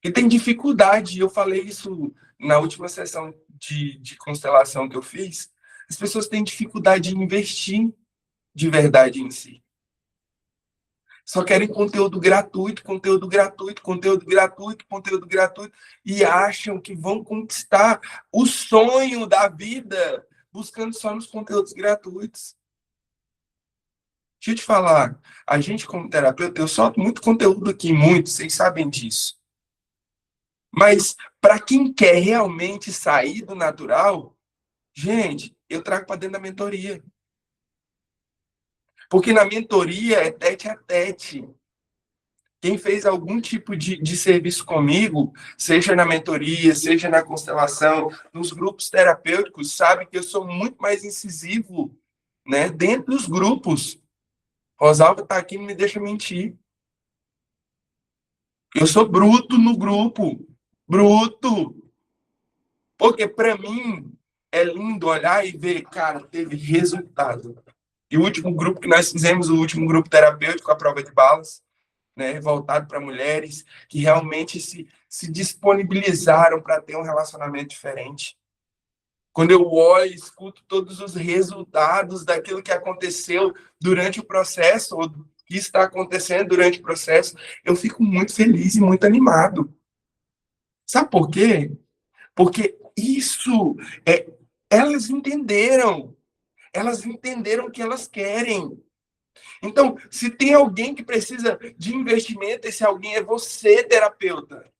e tem dificuldade. Eu falei isso na última sessão de constelação que eu fiz. As pessoas têm dificuldade em investir de verdade em si. Só querem conteúdo gratuito, conteúdo gratuito, conteúdo gratuito, conteúdo gratuito, e acham que vão conquistar o sonho da vida buscando só nos conteúdos gratuitos. Deixa eu te falar, a gente como terapeuta, eu solto muito conteúdo aqui, muito, vocês sabem disso. Mas para quem quer realmente sair do natural, gente, eu trago para dentro da mentoria. Porque na mentoria é tete a tete. Quem fez algum tipo de serviço comigo, seja na mentoria, seja na constelação, nos grupos terapêuticos, sabe que eu sou muito mais incisivo, né, dentro dos grupos. Rosalva está aqui, não me deixa mentir. Eu sou bruto no grupo. Bruto. Porque para mim é lindo olhar e ver, cara, teve resultado. E o último grupo que nós fizemos, o último grupo terapêutico, a prova de balas, né, voltado para mulheres que realmente se disponibilizaram para ter um relacionamento diferente. Quando eu olho e escuto todos os resultados daquilo que aconteceu durante o processo, ou que está acontecendo durante o processo, eu fico muito feliz e muito animado. Sabe por quê? Porque isso, elas entenderam. Elas entenderam o que elas querem. Então, se tem alguém que precisa de investimento, esse alguém é você, terapeuta.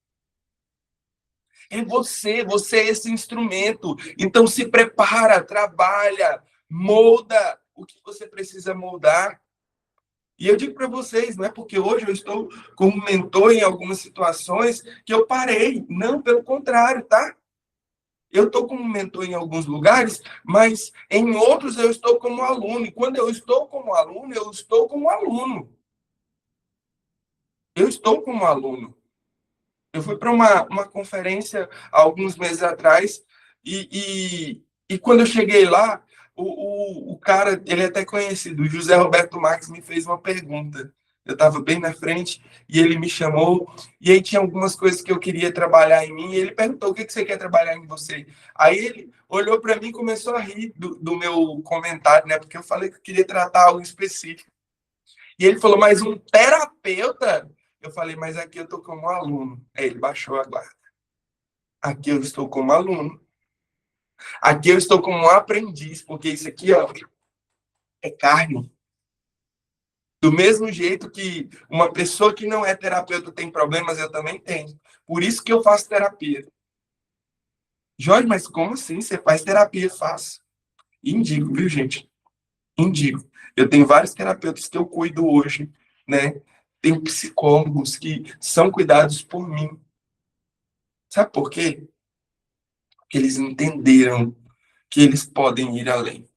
É você é esse instrumento. Então, se prepara, trabalha, molda o que você precisa moldar. E eu digo para vocês, não é porque hoje eu estou como mentor em algumas situações que eu parei. Não, pelo contrário, tá? Eu estou como mentor em alguns lugares, mas em outros eu estou como aluno. E quando eu estou como aluno, eu estou como aluno. Eu estou como aluno. Eu fui para uma conferência há alguns meses atrás e quando eu cheguei lá, o cara, ele é até conhecido, o José Roberto Marques me fez uma pergunta. Eu estava bem na frente e ele me chamou e aí tinha algumas coisas que eu queria trabalhar em mim e ele perguntou, o que você quer trabalhar em você? Aí ele olhou para mim e começou a rir do meu comentário, né? Porque eu falei que eu queria tratar algo específico. E ele falou, mas um terapeuta? Eu falei, mas aqui eu estou como aluno. Aí ele baixou a guarda. Aqui eu estou como aluno. Aqui eu estou como aprendiz, porque isso aqui, ó, é carne. Do mesmo jeito que uma pessoa que não é terapeuta tem problemas, eu também tenho. Por isso que eu faço terapia. Jorge, mas como assim? Você faz terapia? Faço. Indico, viu, gente? Indico. Eu tenho vários terapeutas que eu cuido hoje, né? Tem psicólogos que são cuidados por mim. Sabe por quê? Porque eles entenderam que eles podem ir além.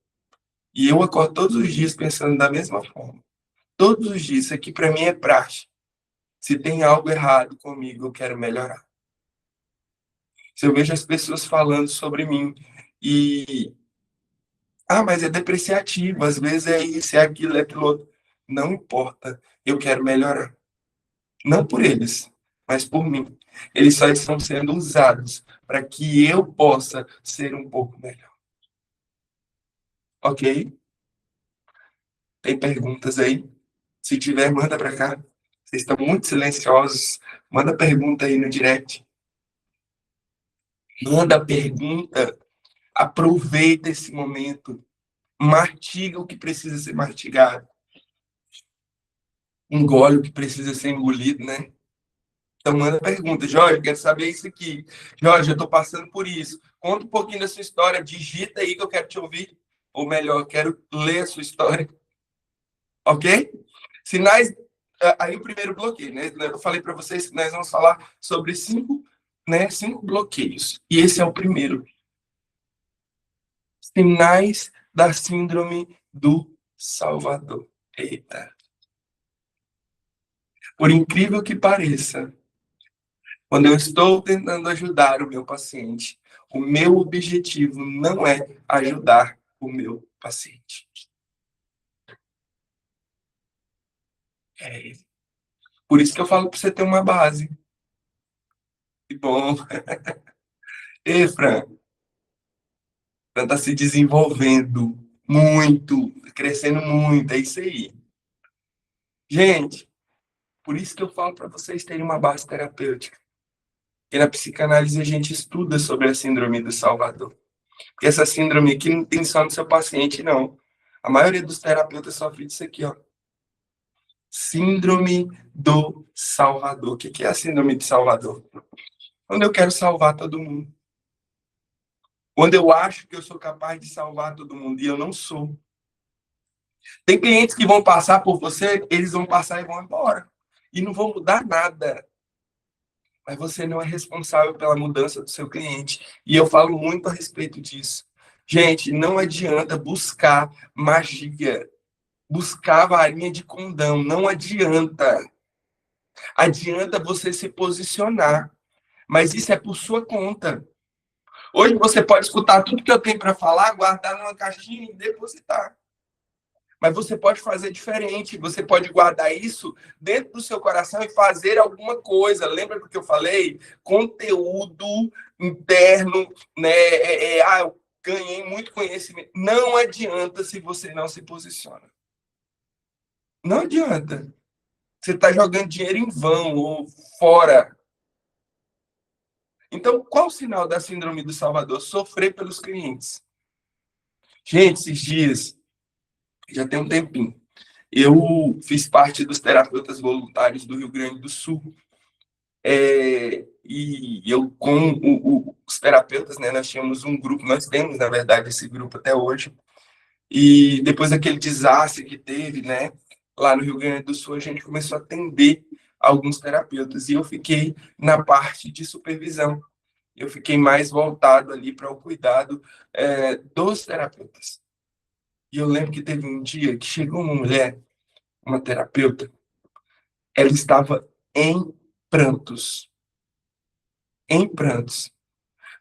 E eu acordo todos os dias pensando da mesma forma. Todos os dias, isso aqui para mim é prática. Se tem algo errado comigo, eu quero melhorar. Se eu vejo as pessoas falando sobre mim e... Ah, mas é depreciativo, às vezes é isso, é aquilo, é aquilo outro. Não importa, eu quero melhorar. Não por eles, mas por mim. Eles só estão sendo usados para que eu possa ser um pouco melhor. Ok? Tem perguntas aí? Se tiver, manda para cá. Vocês estão muito silenciosos. Manda pergunta aí no direct. Manda pergunta. Aproveita esse momento. Mastiga o que precisa ser mastigado. Engole o que precisa ser engolido, né? Então, manda pergunta. Jorge, quero saber isso aqui. Jorge, eu estou passando por isso. Conta um pouquinho da sua história. Digita aí que eu quero te ouvir. Ou melhor, quero ler a sua história. Ok? Sinais. Aí o primeiro bloqueio, né? Eu falei para vocês que nós vamos falar sobre 5 bloqueios. E esse é o primeiro. Sinais da síndrome do Salvador. Eita. Por incrível que pareça, quando eu estou tentando ajudar o meu paciente, o meu objetivo não é ajudar o meu paciente. É. Por isso que eu falo para você ter uma base. Que bom. Ei, Fran, está se desenvolvendo muito, crescendo muito, é isso aí. Gente, por isso que eu falo para vocês terem uma base terapêutica. E na psicanálise a gente estuda sobre a síndrome do Salvador. Porque essa síndrome aqui não tem só no seu paciente, não. A maioria dos terapeutas sofre disso aqui, ó. Síndrome do Salvador. O que é a síndrome de Salvador? Quando eu quero salvar todo mundo. Quando eu acho que eu sou capaz de salvar todo mundo e eu não sou. Tem clientes que vão passar por você, eles vão passar e vão embora. E não vão mudar nada. Mas você não é responsável pela mudança do seu cliente. E eu falo muito a respeito disso. Gente, não adianta buscar magia, buscar varinha de condão. Não adianta. Adianta você se posicionar. Mas isso é por sua conta. Hoje você pode escutar tudo que eu tenho para falar, guardar numa caixinha e depositar. Mas você pode fazer diferente. Você pode guardar isso dentro do seu coração e fazer alguma coisa. Lembra do que eu falei? Conteúdo interno, né? Eu ganhei muito conhecimento. Não adianta se você não se posiciona. Não adianta. Você está jogando dinheiro em vão ou fora. Então, qual o sinal da síndrome do Salvador? Sofrer pelos clientes. Gente, esses dias, já tem um tempinho, eu fiz parte dos terapeutas voluntários do Rio Grande do Sul. E eu, com os terapeutas, né, nós tínhamos um grupo, nós temos, na verdade, esse grupo até hoje. E depois daquele desastre que teve, né, lá no Rio Grande do Sul, a gente começou a atender alguns terapeutas. E eu fiquei na parte de supervisão. Eu fiquei mais voltado ali para o cuidado dos terapeutas. E eu lembro que teve um dia que chegou uma mulher, uma terapeuta, ela estava em prantos. Em prantos.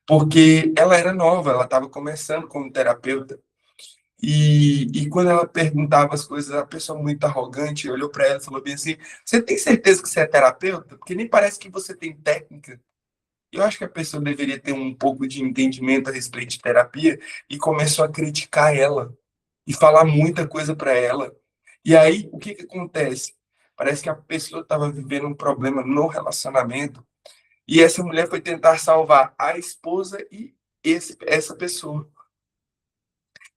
Porque ela era nova, ela estava começando como terapeuta. E quando ela perguntava as coisas, a pessoa muito arrogante olhou para ela e falou bem assim: você tem certeza que você é terapeuta? Porque nem parece que você tem técnica. Eu acho que a pessoa deveria ter um pouco de entendimento a respeito de terapia e começou a criticar ela e falar muita coisa para ela. E aí, o que acontece? Parece que a pessoa estava vivendo um problema no relacionamento e essa mulher foi tentar salvar a esposa e essa pessoa.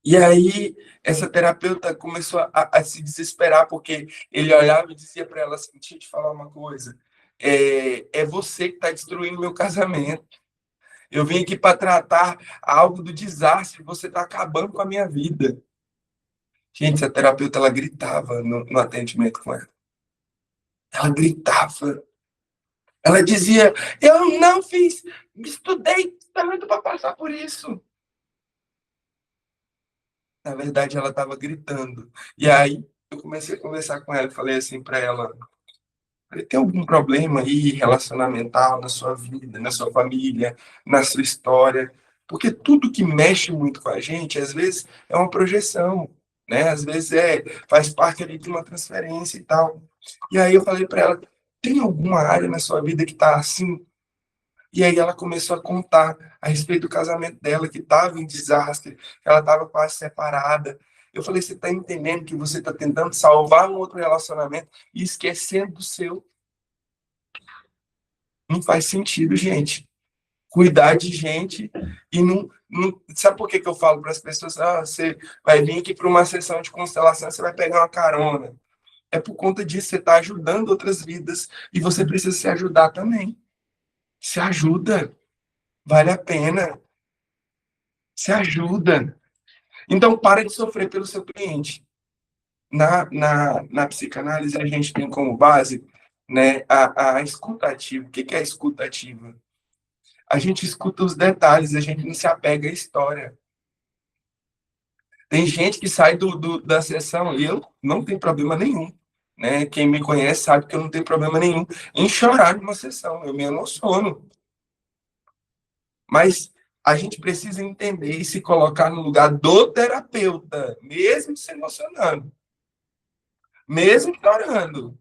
E aí, essa terapeuta começou a se desesperar, porque ele olhava e dizia para ela assim: deixa eu te falar uma coisa, é você que está destruindo meu casamento. Eu vim aqui para tratar algo do desastre, você está acabando com a minha vida. Gente, essa terapeuta, ela gritava no atendimento com ela. Ela gritava. Ela dizia: eu não fiz, estudei tanto para passar por isso. Na verdade, ela estava gritando. E aí, eu comecei a conversar com ela e falei assim para ela: tem algum problema aí relacionamental na sua vida, na sua família, na sua história? Porque tudo que mexe muito com a gente, às vezes, é uma projeção, né? Às vezes faz parte ali de uma transferência e tal. E aí eu falei para ela: tem alguma área na sua vida que está assim? E aí ela começou a contar a respeito do casamento dela, que estava em desastre, que ela estava quase separada. Eu falei: você está entendendo que você está tentando salvar um outro relacionamento e esquecendo do seu? Não faz sentido, gente. Cuidar de gente e não... Sabe por que eu falo para as pessoas: você vai vir aqui para uma sessão de constelação, você vai pegar uma carona. é por conta disso, você está ajudando outras vidas e você precisa se ajudar também. Se ajuda, vale a pena. Se ajuda. Então, para de sofrer pelo seu cliente. Na psicanálise, a gente tem como base, né, a escutativa. O que é a escutativa? A gente escuta os detalhes, a gente não se apega à história. Tem gente que sai da sessão e eu não tenho problema nenhum. Né? Quem me conhece sabe que eu não tenho problema nenhum em chorar numa sessão. Eu me emociono. Mas a gente precisa entender e se colocar no lugar do terapeuta, mesmo se emocionando, mesmo chorando,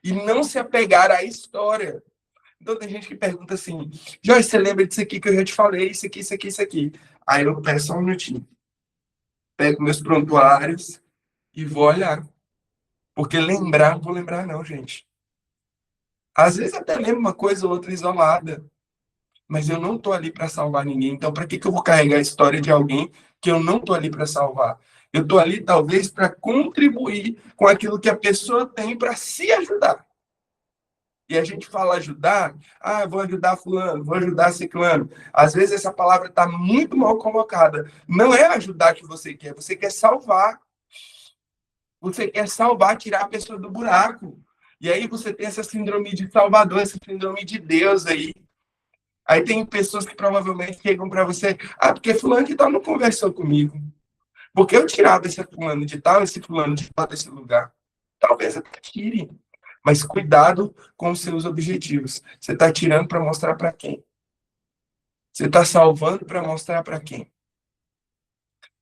e não se apegar à história. Então tem gente que pergunta assim, Joyce, você lembra disso aqui que eu já te falei, isso aqui, isso aqui, isso aqui. Aí eu peço só um minutinho, pego meus prontuários e vou olhar. Porque lembrar, não vou lembrar não, gente. Às vezes até lembro uma coisa ou outra isolada, mas eu não estou ali para salvar ninguém. Então, para que eu vou carregar a história de alguém que eu não estou ali para salvar? Eu estou ali, talvez, para contribuir com aquilo que a pessoa tem para se ajudar. E a gente fala ajudar, vou ajudar fulano, vou ajudar ciclano. Às vezes essa palavra está muito mal colocada. Não é ajudar que você quer salvar. Você quer salvar, tirar a pessoa do buraco. E aí você tem essa síndrome de Salvador, essa síndrome de Deus aí. Aí tem pessoas que provavelmente chegam para você, porque fulano de tal não conversou comigo. Porque eu tirava esse fulano de tal, esse fulano de tal desse lugar. Talvez até tire. Mas cuidado com os seus objetivos. Você está tirando para mostrar para quem? Você está salvando para mostrar para quem?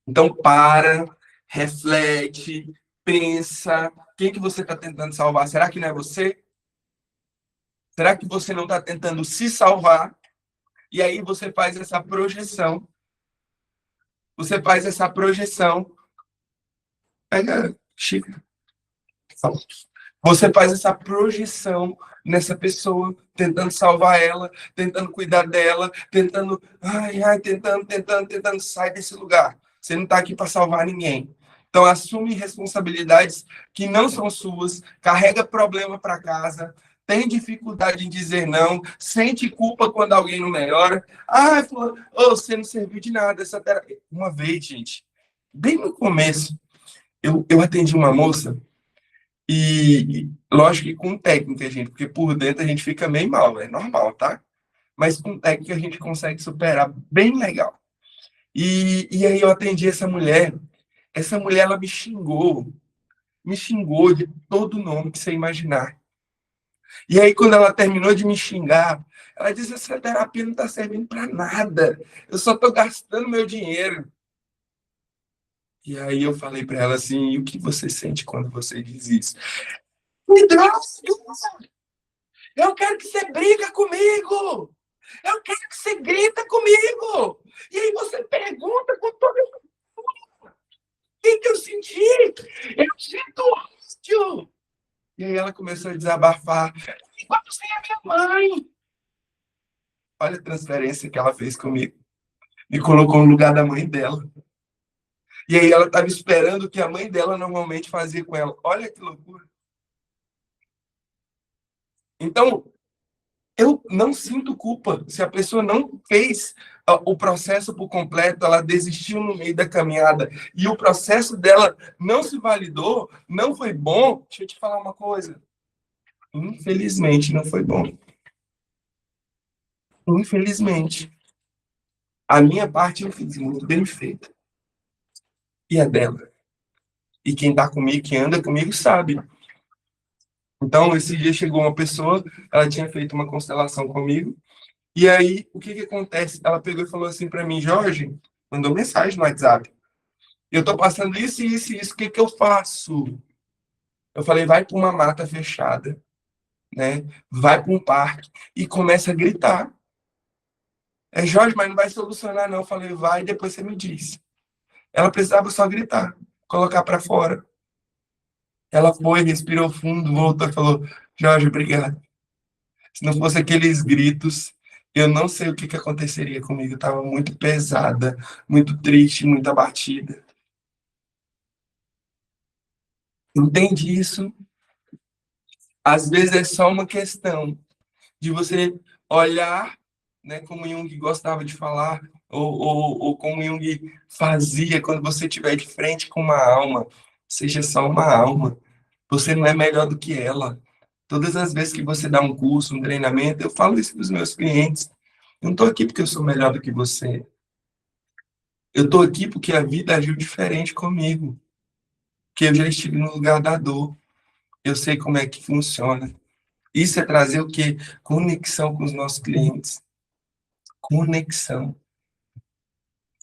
Então para, reflete, pensa. Quem que você está tentando salvar? Será que não é você? Será que você não está tentando se salvar? E aí você faz essa projeção. Você faz essa projeção. Pega, Chico. Você faz essa projeção nessa pessoa, tentando salvar ela, tentando cuidar dela, tentando, tentando, sai desse lugar. Você não está aqui para salvar ninguém. Então, assume responsabilidades que não são suas, carrega problema para casa, tem dificuldade em dizer não, sente culpa quando alguém não melhora. Você não serviu de nada essa terapia. Uma vez, gente, bem no começo, eu atendi uma moça e, lógico que com técnica, gente, porque por dentro a gente fica meio mal, é normal, tá? Mas com técnica a gente consegue superar bem legal. E aí eu atendi essa mulher, ela me xingou de todo nome que você imaginar. E aí quando ela terminou de me xingar, ela disse, essa terapia não está servindo para nada, eu só estou gastando meu dinheiro. E aí eu falei para ela assim, e o que você sente quando você diz isso? Me droga! Eu quero que você briga comigo! Eu quero que você grita comigo! E aí você pergunta com todo o que eu senti? Eu sinto ódio! E aí ela começou a desabafar. Igual você é minha mãe! Olha a transferência que ela fez comigo. Me colocou no lugar da mãe dela. E aí ela estava esperando o que a mãe dela normalmente fazia com ela. Olha que loucura. Então, eu não sinto culpa se a pessoa não fez o processo por completo, ela desistiu no meio da caminhada e o processo dela não se validou, não foi bom. Deixa eu te falar uma coisa. Infelizmente, não foi bom. Infelizmente. A minha parte eu fiz muito bem feita. E a dela. E quem está comigo, quem anda comigo, sabe. Então, esse dia chegou uma pessoa, ela tinha feito uma constelação comigo, e aí, o que acontece? Ela pegou e falou assim para mim, Jorge, mandou mensagem no WhatsApp, eu tô passando isso, isso, isso, o que eu faço? Eu falei, vai para uma mata fechada, né? Vai para um parque e começa a gritar. Jorge, mas não vai solucionar não. Eu falei, vai, depois você me diz. Ela precisava só gritar, colocar para fora. Ela foi, respirou fundo, voltou e falou, Jorge, obrigado. Se não fosse aqueles gritos, eu não sei o que aconteceria comigo. Eu estava muito pesada, muito triste, muito abatida. Entende isso? Às vezes é só uma questão de você olhar, né, como Jung gostava de falar, ou como Jung fazia quando você estiver de frente com uma alma. Seja só uma alma. Você não é melhor do que ela. Todas as vezes que você dá um curso, um treinamento, eu falo isso para os meus clientes. Eu não estou aqui porque eu sou melhor do que você. Eu estou aqui porque a vida agiu diferente comigo. Porque eu já estive no lugar da dor. Eu sei como é que funciona. Isso é trazer o quê? Conexão com os nossos clientes. Conexão.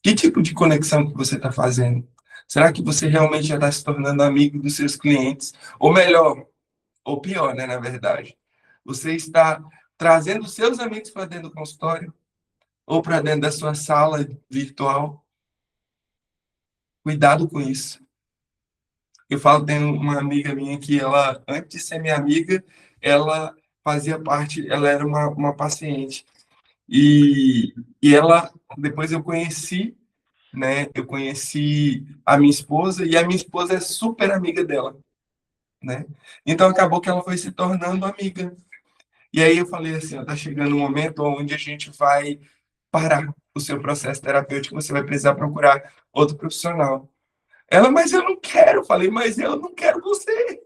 Que tipo de conexão que você está fazendo? Será que você realmente já está se tornando amigo dos seus clientes? Ou melhor, ou pior, né, na verdade. Você está trazendo seus amigos para dentro do consultório? Ou para dentro da sua sala virtual? Cuidado com isso. Eu falo, tem uma amiga minha que ela, antes de ser minha amiga, ela fazia parte, ela era uma paciente. E ela, depois eu conheci, né? Eu conheci a minha esposa e a minha esposa é super amiga dela, né? Então acabou que ela foi se tornando amiga. E aí eu falei assim, ó, tá chegando um momento onde a gente vai parar o seu processo terapêutico, você vai precisar procurar outro profissional. Ela, mas eu não quero. Eu falei, mas eu não quero você.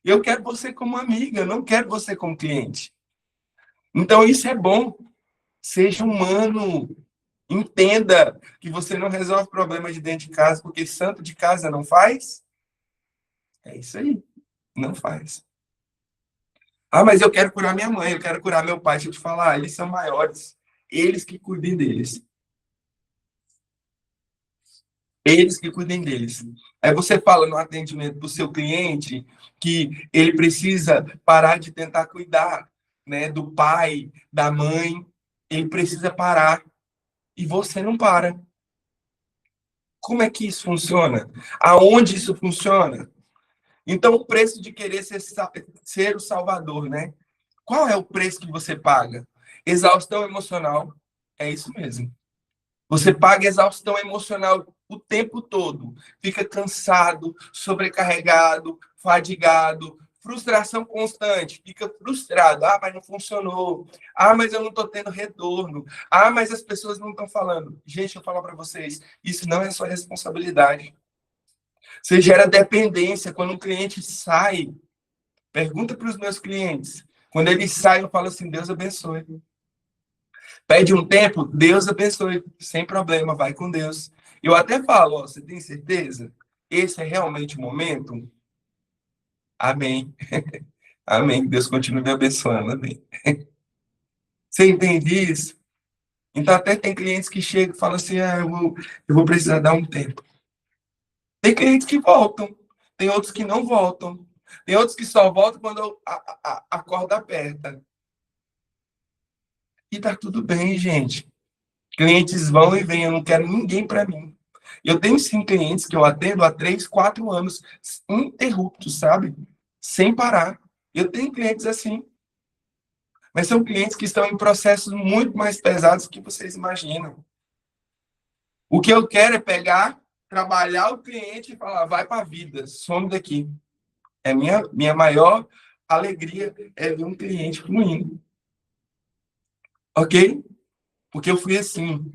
Eu quero você como amiga, eu não quero você como cliente. Então isso é bom. Seja humano. Entenda que você não resolve problemas de dentro de casa porque santo de casa não faz. É isso aí. Não faz. Ah, mas eu quero curar minha mãe, eu quero curar meu pai. Deixa eu te falar, eles são maiores. Eles que cuidem deles. Eles que cuidem deles. Aí você fala no atendimento do seu cliente que ele precisa parar de tentar cuidar, né, do pai, da mãe. Ele precisa parar. E você não para. Como é que isso funciona? Aonde isso funciona? Então, o preço de querer ser o salvador, né? Qual é o preço que você paga? Exaustão emocional. É isso mesmo. Você paga exaustão emocional o tempo todo. Fica cansado, sobrecarregado, fadigado, frustração constante. Fica frustrado. Ah, mas não funcionou. Ah, mas eu não estou tendo retorno. Ah, mas as pessoas não estão falando. Gente, eu falo para vocês, isso não é sua responsabilidade. Você gera dependência. Quando um cliente sai, pergunta para os meus clientes. Quando eles saem, eu falo assim, Deus abençoe. Pede um tempo, Deus abençoe, sem problema, vai com Deus. Eu até falo, ó, você tem certeza? Esse é realmente o momento? Amém. Amém. Deus continue me abençoando. Amém. Você entende isso? Então, até tem clientes que chegam e falam assim, eu vou precisar dar um tempo. Tem clientes que voltam, tem outros que não voltam. Tem outros que só voltam quando a corda aperta. E tá tudo bem, gente. Clientes vão e vêm, eu não quero ninguém para mim. Eu tenho sim clientes que eu atendo há 3, 4 anos, ininterruptos, sabe? Sem parar. Eu tenho clientes assim. Mas são clientes que estão em processos muito mais pesados do que vocês imaginam. O que eu quero é pegar, trabalhar o cliente e falar, vai para a vida, some daqui. É minha maior alegria é ver um cliente fluindo. Ok? Porque eu fui assim.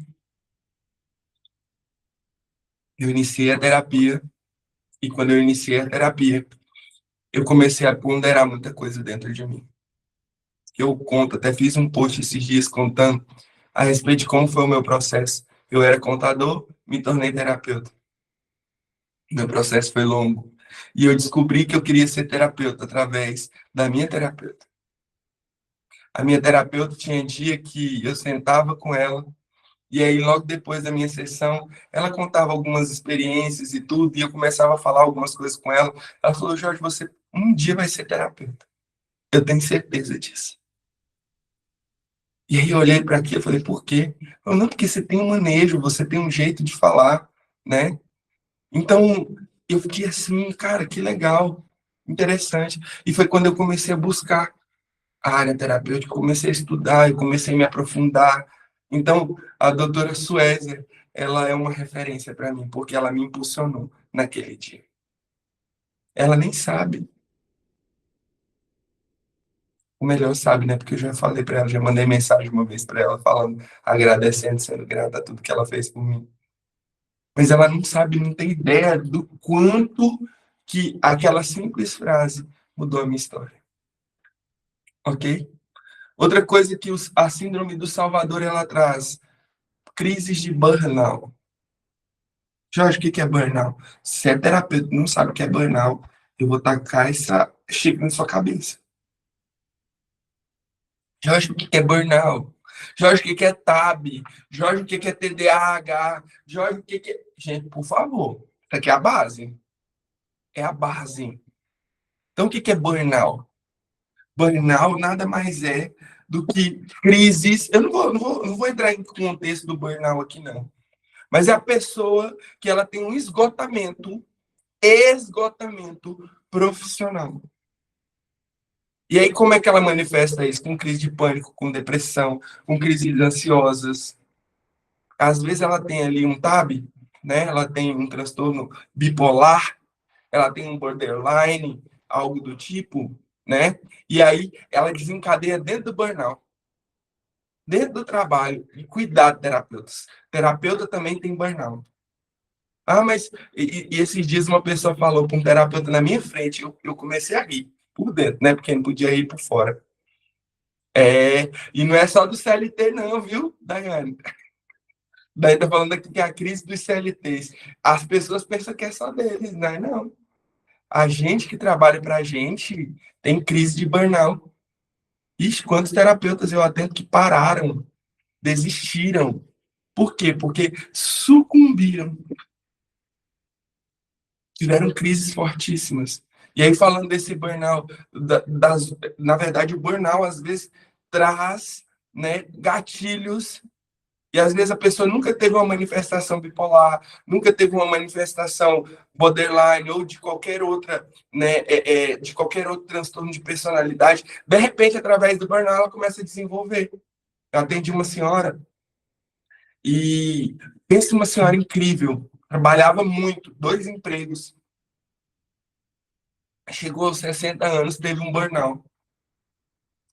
Eu iniciei a terapia e quando eu iniciei a terapia, eu comecei a ponderar muita coisa dentro de mim. Eu conto, até fiz um post esses dias contando a respeito de como foi o meu processo. Eu era contador, me tornei terapeuta. Meu processo foi longo. E eu descobri que eu queria ser terapeuta através da minha terapeuta. A minha terapeuta tinha dia que eu sentava com ela, e aí logo depois da minha sessão, ela contava algumas experiências e tudo, e eu começava a falar algumas coisas com ela. Ela falou, Jorge, você um dia vai ser terapeuta. Eu tenho certeza disso. E aí eu olhei para aqui e falei, por quê? Eu, não, porque você tem um manejo, você tem um jeito de falar, né? Então, eu fiquei assim, cara, que legal, interessante. E foi quando eu comecei a buscar a área terapêutica, comecei a estudar, eu comecei a me aprofundar. Então, a doutora Suézia, ela é uma referência para mim, porque ela me impulsionou naquele dia. Ela nem sabe. O melhor sabe, né? Porque eu já falei para ela, já mandei mensagem uma vez para ela, falando, agradecendo, sendo grata a tudo que ela fez por mim. Mas ela não sabe, não tem ideia do quanto que aquela simples frase mudou a minha história. Ok? Outra coisa que a síndrome do Salvador ela traz, crises de burnout. Jorge, o que é burnout? Se é terapeuta e não sabe o que é burnout, eu vou tacar essa xícara na sua cabeça. Jorge, o que é burnout? Jorge, o que é TAB? Jorge, o que é TDAH? Jorge, o que é... Gente, por favor, isso aqui é a base. É a base. Então, o que é burnout? Burnout nada mais é do que crises. Eu não vou entrar em contexto do burnout aqui, não. Mas é a pessoa que ela tem um esgotamento profissional. E aí, como é que ela manifesta isso? Com crise de pânico, com depressão, com crises ansiosas. Às vezes ela tem ali um TAB, né? Ela tem um transtorno bipolar, ela tem um borderline, algo do tipo, né? E aí ela desencadeia dentro do burnout, dentro do trabalho. E cuidado, terapeutas. Terapeuta também tem burnout. Ah, mas e esses dias uma pessoa falou para um terapeuta na minha frente, eu comecei a rir por dentro, né? Porque não podia rir por fora. E não é só do CLT, não, viu, Daiane? Daí tá falando aqui que é a crise dos CLTs. As pessoas pensam que é só deles, né? Não. A gente que trabalha pra gente tem crise de burnout. Ixi, quantos terapeutas eu atendo que pararam, desistiram. Por quê? Porque sucumbiram. Tiveram crises fortíssimas. E aí, falando desse burnout, na verdade, o burnout às vezes traz, né, gatilhos, e às vezes a pessoa nunca teve uma manifestação bipolar, nunca teve uma manifestação borderline ou de qualquer outra, né, de qualquer outro transtorno de personalidade. De repente, através do burnout, ela começa a desenvolver. Eu atendi uma senhora e pensa uma senhora incrível, trabalhava muito, 2 empregos. Chegou aos 60 anos, teve um burnout.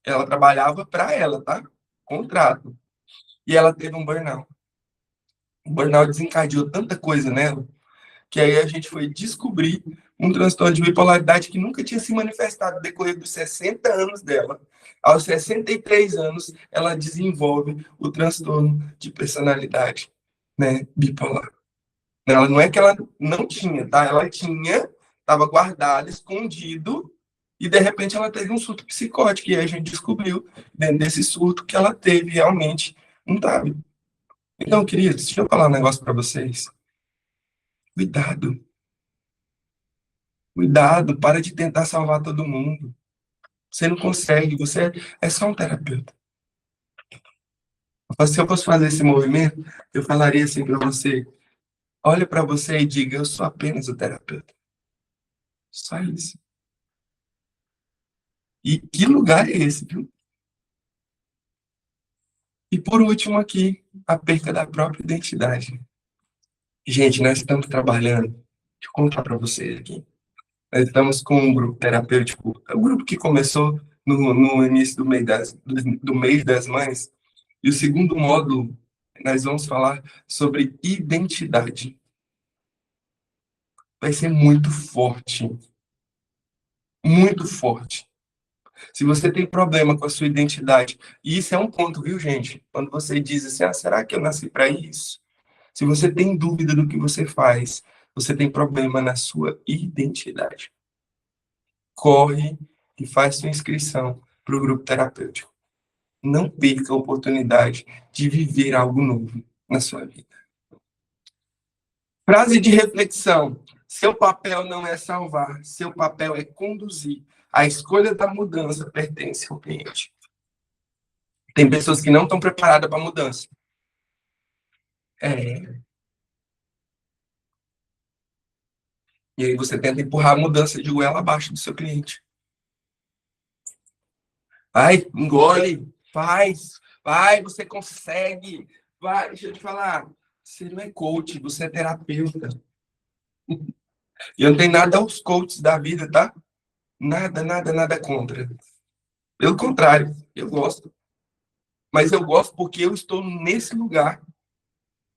Ela trabalhava para ela, tá? Contrato. E ela teve um burnout. O burnout desencadeou tanta coisa nela, que aí a gente foi descobrir um transtorno de bipolaridade que nunca tinha se manifestado no decorrer dos 60 anos dela. Aos 63 anos, ela desenvolve o transtorno de personalidade, né, bipolar. Ela não é que ela não tinha, tá? Ela tinha, estava guardado, escondido, e de repente ela teve um surto psicótico, e aí a gente descobriu, dentro desse surto, que ela teve realmente um TAB. Então, queridos, deixa eu falar um negócio para vocês. Cuidado. Cuidado, para de tentar salvar todo mundo. Você não consegue, você é só um terapeuta. Se eu fosse fazer esse movimento, eu falaria assim para você, olha para você e diga, eu sou apenas o terapeuta. Só isso. E que lugar é esse, viu? E por último aqui, a perca da própria identidade. Gente, nós estamos trabalhando, deixa eu contar para vocês aqui. Nós estamos com um grupo terapêutico, é um grupo que começou no início do mês das mães, e o segundo módulo, nós vamos falar sobre identidade. Vai ser muito forte. Muito forte. Se você tem problema com a sua identidade, e isso é um ponto, viu, gente? Quando você diz assim, será que eu nasci para isso? Se você tem dúvida do que você faz, você tem problema na sua identidade. Corre e faz sua inscrição para o grupo terapêutico. Não perca a oportunidade de viver algo novo na sua vida. Frase de reflexão. Seu papel não é salvar, seu papel é conduzir. A escolha da mudança pertence ao cliente. Tem pessoas que não estão preparadas para a mudança. E aí você tenta empurrar a mudança de goela abaixo do seu cliente. Vai, engole, faz, vai, você consegue. Vai, deixa eu te falar. Você não é coach, você é terapeuta. E eu não tenho nada aos coaches da vida, tá? Nada, nada, nada contra. Pelo contrário, eu gosto. Mas eu gosto porque eu estou nesse lugar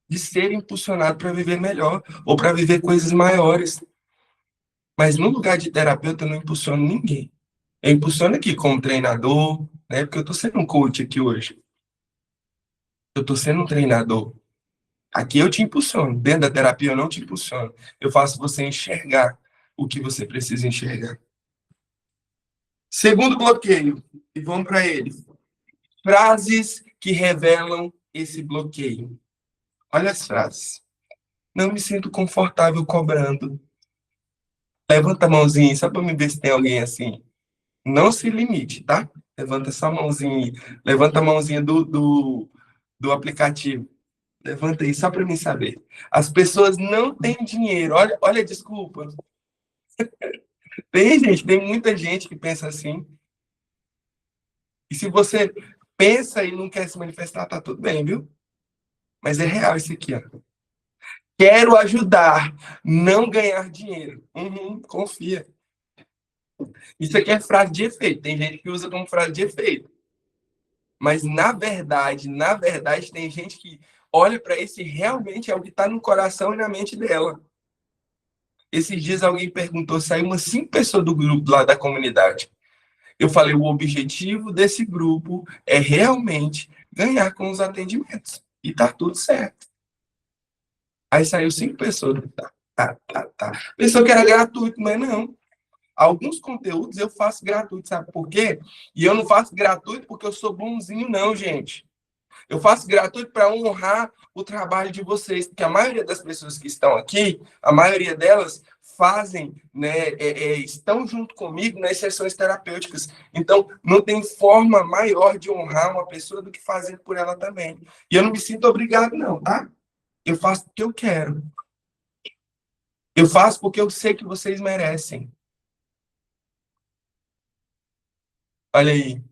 de ser impulsionado para viver melhor ou para viver coisas maiores. Mas no lugar de terapeuta eu não impulsiono ninguém. Eu impulsiono aqui como treinador, né? Porque eu estou sendo um coach aqui hoje. Eu estou sendo um treinador. Aqui eu te impulsiono. Dentro da terapia eu não te impulsiono. Eu faço você enxergar o que você precisa enxergar. Segundo bloqueio, e vamos para ele. Frases que revelam esse bloqueio. Olha as frases. Não me sinto confortável cobrando. Levanta a mãozinha, só para me ver se tem alguém assim. Não se limite, tá? Levanta essa mãozinha. Levanta a mãozinha do aplicativo. Levanta aí, só para mim saber. As pessoas não têm dinheiro. Olha, olha, desculpa. Tem gente, tem muita gente que pensa assim. E se você pensa e não quer se manifestar, tá tudo bem, viu? Mas é real isso aqui, ó. Quero ajudar, não ganhar dinheiro. Confia. Isso aqui é frase de efeito. Tem gente que usa como frase de efeito. Mas, na verdade, tem gente que olha para isso e realmente é o que está no coração e na mente dela. Esses dias alguém perguntou, saiu umas 5 pessoas do grupo lá da comunidade. Eu falei, o objetivo desse grupo é realmente ganhar com os atendimentos. E tá tudo certo. Aí saiu 5 pessoas. Tá. Pensou que era gratuito, mas não. Alguns conteúdos eu faço gratuito, sabe por quê? E eu não faço gratuito porque eu sou bonzinho, não, gente. Eu faço gratuito para honrar o trabalho de vocês, porque a maioria das pessoas que estão aqui, a maioria delas fazem, né, estão junto comigo nas sessões terapêuticas. Então, não tem forma maior de honrar uma pessoa do que fazer por ela também. E eu não me sinto obrigado, não, tá? Eu faço porque eu quero. Eu faço porque eu sei que vocês merecem. Olha aí.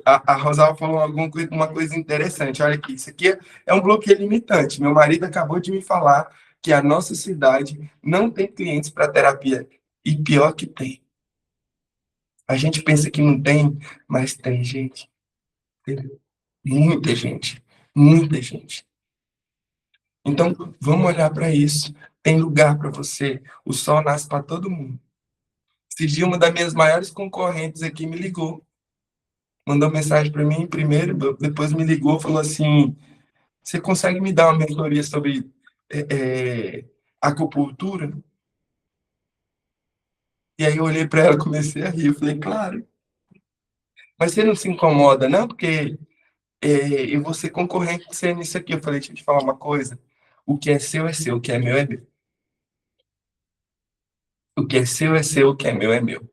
A Rosalva falou uma coisa interessante. Olha aqui, isso aqui é um bloqueio limitante. Meu marido acabou de me falar que a nossa cidade não tem clientes para terapia. E pior que tem. A gente pensa que não tem, mas tem, gente. Entendeu? Muita gente. Muita gente. Então, vamos olhar para isso. Tem lugar para você. O sol nasce para todo mundo. Esses dias, uma das minhas maiores concorrentes aqui me ligou. Mandou mensagem para mim primeiro, depois me ligou, falou assim, você consegue me dar uma mentoria sobre acupuntura? E aí eu olhei para ela e comecei a rir, eu falei, claro. Mas você não se incomoda, não? Porque eu vou ser concorrente de você nisso aqui. Eu falei, deixa eu te falar uma coisa, o que é seu, o que é meu é meu. O que é seu, o que é meu é meu.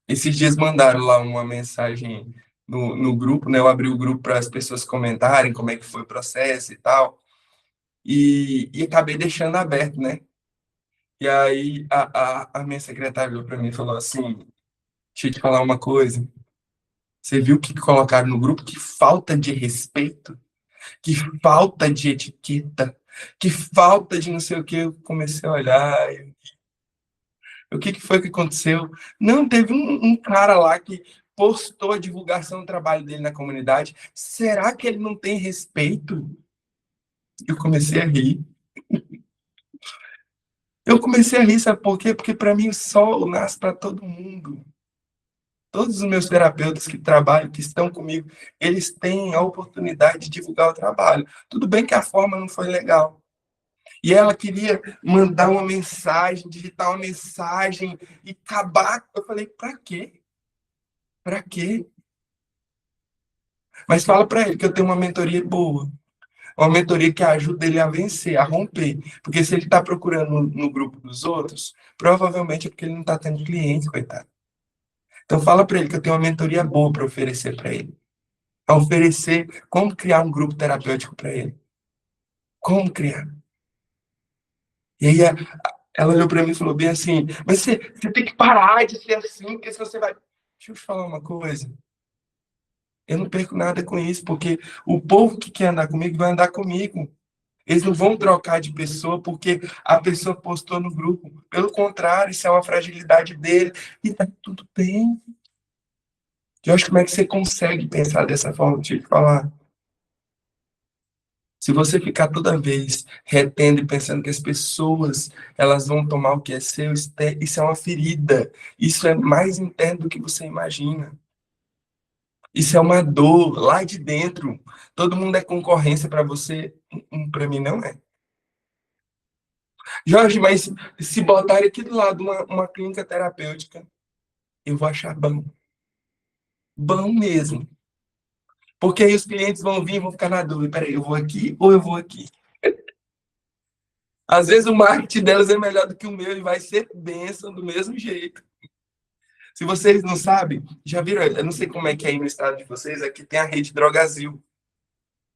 Esses dias mandaram lá uma mensagem no grupo, né? Eu abri o grupo para as pessoas comentarem como é que foi o processo e tal. E acabei deixando aberto, né? E aí a minha secretária olhou para mim e falou assim, deixa eu te falar uma coisa. Você viu o que colocaram no grupo? Que falta de respeito, que falta de etiqueta, que falta de não sei o que. Eu comecei a olhar. O que foi que aconteceu? Não, teve um cara lá que postou a divulgação do trabalho dele na comunidade. Será que ele não tem respeito? Eu comecei a rir. Eu comecei a rir, sabe por quê? Porque para mim o sol nasce para todo mundo. Todos os meus terapeutas que trabalham, que estão comigo, eles têm a oportunidade de divulgar o trabalho. Tudo bem que a forma não foi legal. E ela queria mandar uma mensagem, digitar uma mensagem e acabar. Eu falei, para quê? Para quê? Mas fala para ele que eu tenho uma mentoria boa. Uma mentoria que ajuda ele a vencer, a romper. Porque se ele está procurando no grupo dos outros, provavelmente é porque ele não está tendo cliente, coitado. Então fala para ele que eu tenho uma mentoria boa para oferecer para ele. A oferecer como criar um grupo terapêutico para ele. Como criar. E aí ela olhou para mim e falou bem assim, mas você tem que parar de ser assim, porque se você vai... Deixa eu te falar uma coisa. Eu não perco nada com isso, porque o povo que quer andar comigo vai andar comigo. Eles não vão trocar de pessoa porque a pessoa postou no grupo. Pelo contrário, isso é uma fragilidade dele e tá tudo bem. Jorge, como é que você consegue pensar dessa forma? Deixa eu te falar. Se você ficar toda vez retendo e pensando que as pessoas elas vão tomar o que é seu, isso é uma ferida. Isso é mais interno do que você imagina. Isso é uma dor lá de dentro. Todo mundo é concorrência para você. Para mim não é. Jorge, mas se botarem aqui do lado uma clínica terapêutica, eu vou achar bom. Bom mesmo. Porque aí os clientes vão vir e vão ficar na dúvida. Peraí, eu vou aqui ou eu vou aqui? Às vezes o marketing delas é melhor do que o meu e vai ser bênção do mesmo jeito. Se vocês não sabem, já viram, eu não sei como é que é aí no estado de vocês, aqui tem a rede Drogazil.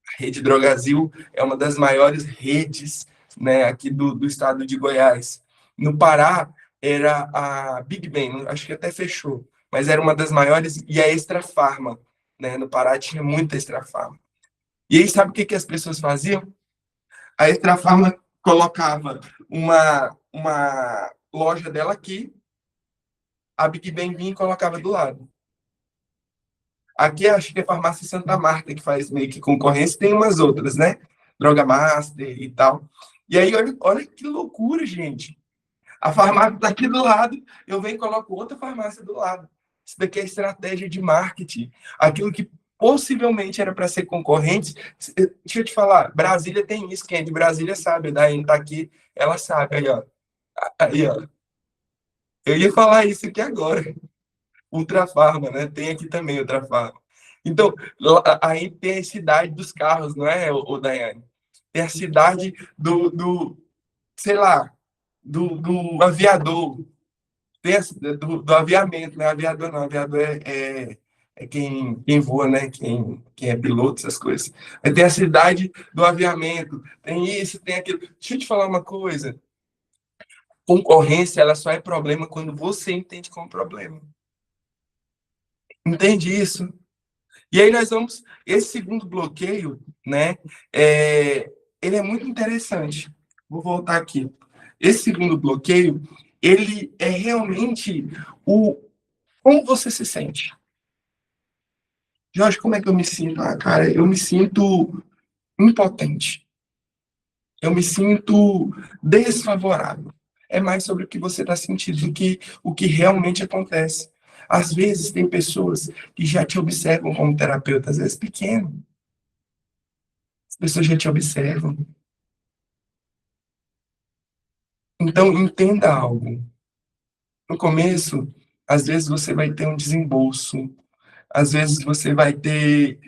A rede Drogazil é uma das maiores redes, né, aqui do estado de Goiás. No Pará, era a Big Ben, acho que até fechou, mas era uma das maiores, e a Extra Farma, né? No Pará tinha muita Extra Farma. E aí, sabe o que as pessoas faziam? A Extra Farma colocava uma loja dela aqui, a Big Ben vinha e colocava do lado. Aqui acho que é a Farmácia Santa Marta que faz meio que concorrência, tem umas outras, né? Droga Master e tal. E aí, olha que loucura, gente. A farmácia está aqui do lado, eu venho e coloco outra farmácia do lado. Isso daqui é estratégia de marketing. Aquilo que possivelmente era para ser concorrente. Deixa eu te falar, Brasília tem isso, quem é de Brasília sabe, a Daiane está aqui, ela sabe. Aí, ó. Aí, ó. Eu ia falar isso aqui agora. Ultrafarma, né? Tem aqui também Ultrafarma. Então, aí tem a cidade dos carros, não é, o Daiane? Tem a cidade sei lá, do aviador. Tem do aviamento, né? Aviador não, aviador é quem voa, né? Quem é piloto, essas coisas. Aí tem a cidade do aviamento, tem isso, tem aquilo. Deixa eu te falar uma coisa. Concorrência, ela só é problema quando você entende como problema. Entende isso? E aí nós vamos... Esse segundo bloqueio, né? Ele é muito interessante. Vou voltar aqui. Esse segundo bloqueio, ele é realmente como você se sente. Jorge, como é que eu me sinto? Ah, cara, eu me sinto impotente. Eu me sinto desfavorável. É mais sobre o que você está sentindo do que o que realmente acontece. Às vezes, tem pessoas que já te observam como terapeuta, às vezes pequeno. As pessoas já te observam. Então, entenda algo. No começo, às vezes você vai ter um desembolso, às vezes você vai ter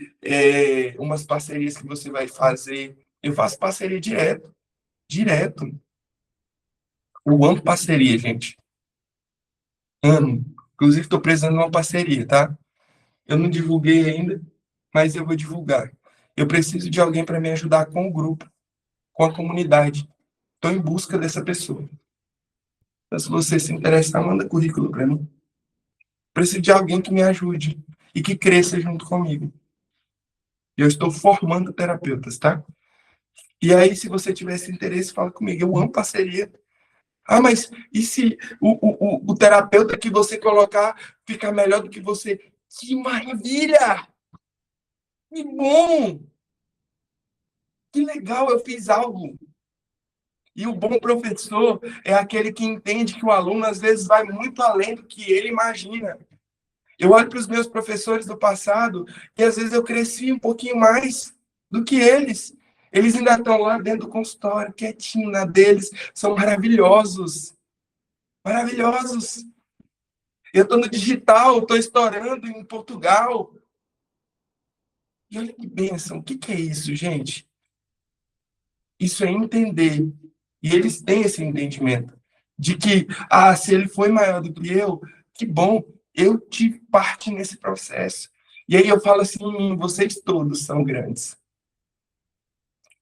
umas parcerias que você vai fazer. Eu faço parceria direto. Eu amo parceria, gente. Amo. Inclusive, estou precisando de uma parceria, tá? Eu não divulguei ainda, mas eu vou divulgar. Eu preciso de alguém para me ajudar com o grupo, com a comunidade. Estou em busca dessa pessoa. Então, se você se interessar, manda currículo para mim. Preciso de alguém que me ajude e que cresça junto comigo. Eu estou formando terapeutas, tá? E aí, se você tivesse interesse, fala comigo. Eu amo parceria. Ah, mas e se o terapeuta que você colocar ficar melhor do que você? Que maravilha! Que bom! Que legal, eu fiz algo. E o bom professor é aquele que entende que o aluno, às vezes, vai muito além do que ele imagina. Eu olho para os meus professores do passado e, às vezes, eu cresci um pouquinho mais do que eles. Eles ainda estão lá dentro do consultório, quietinho na deles. São maravilhosos. Maravilhosos. Eu estou no digital, estou estourando em Portugal. E olha que bênção. O que é isso, gente? Isso é entender. E eles têm esse entendimento de que, se ele foi maior do que eu, que bom, eu tive parte nesse processo. E aí eu falo assim, vocês todos são grandes.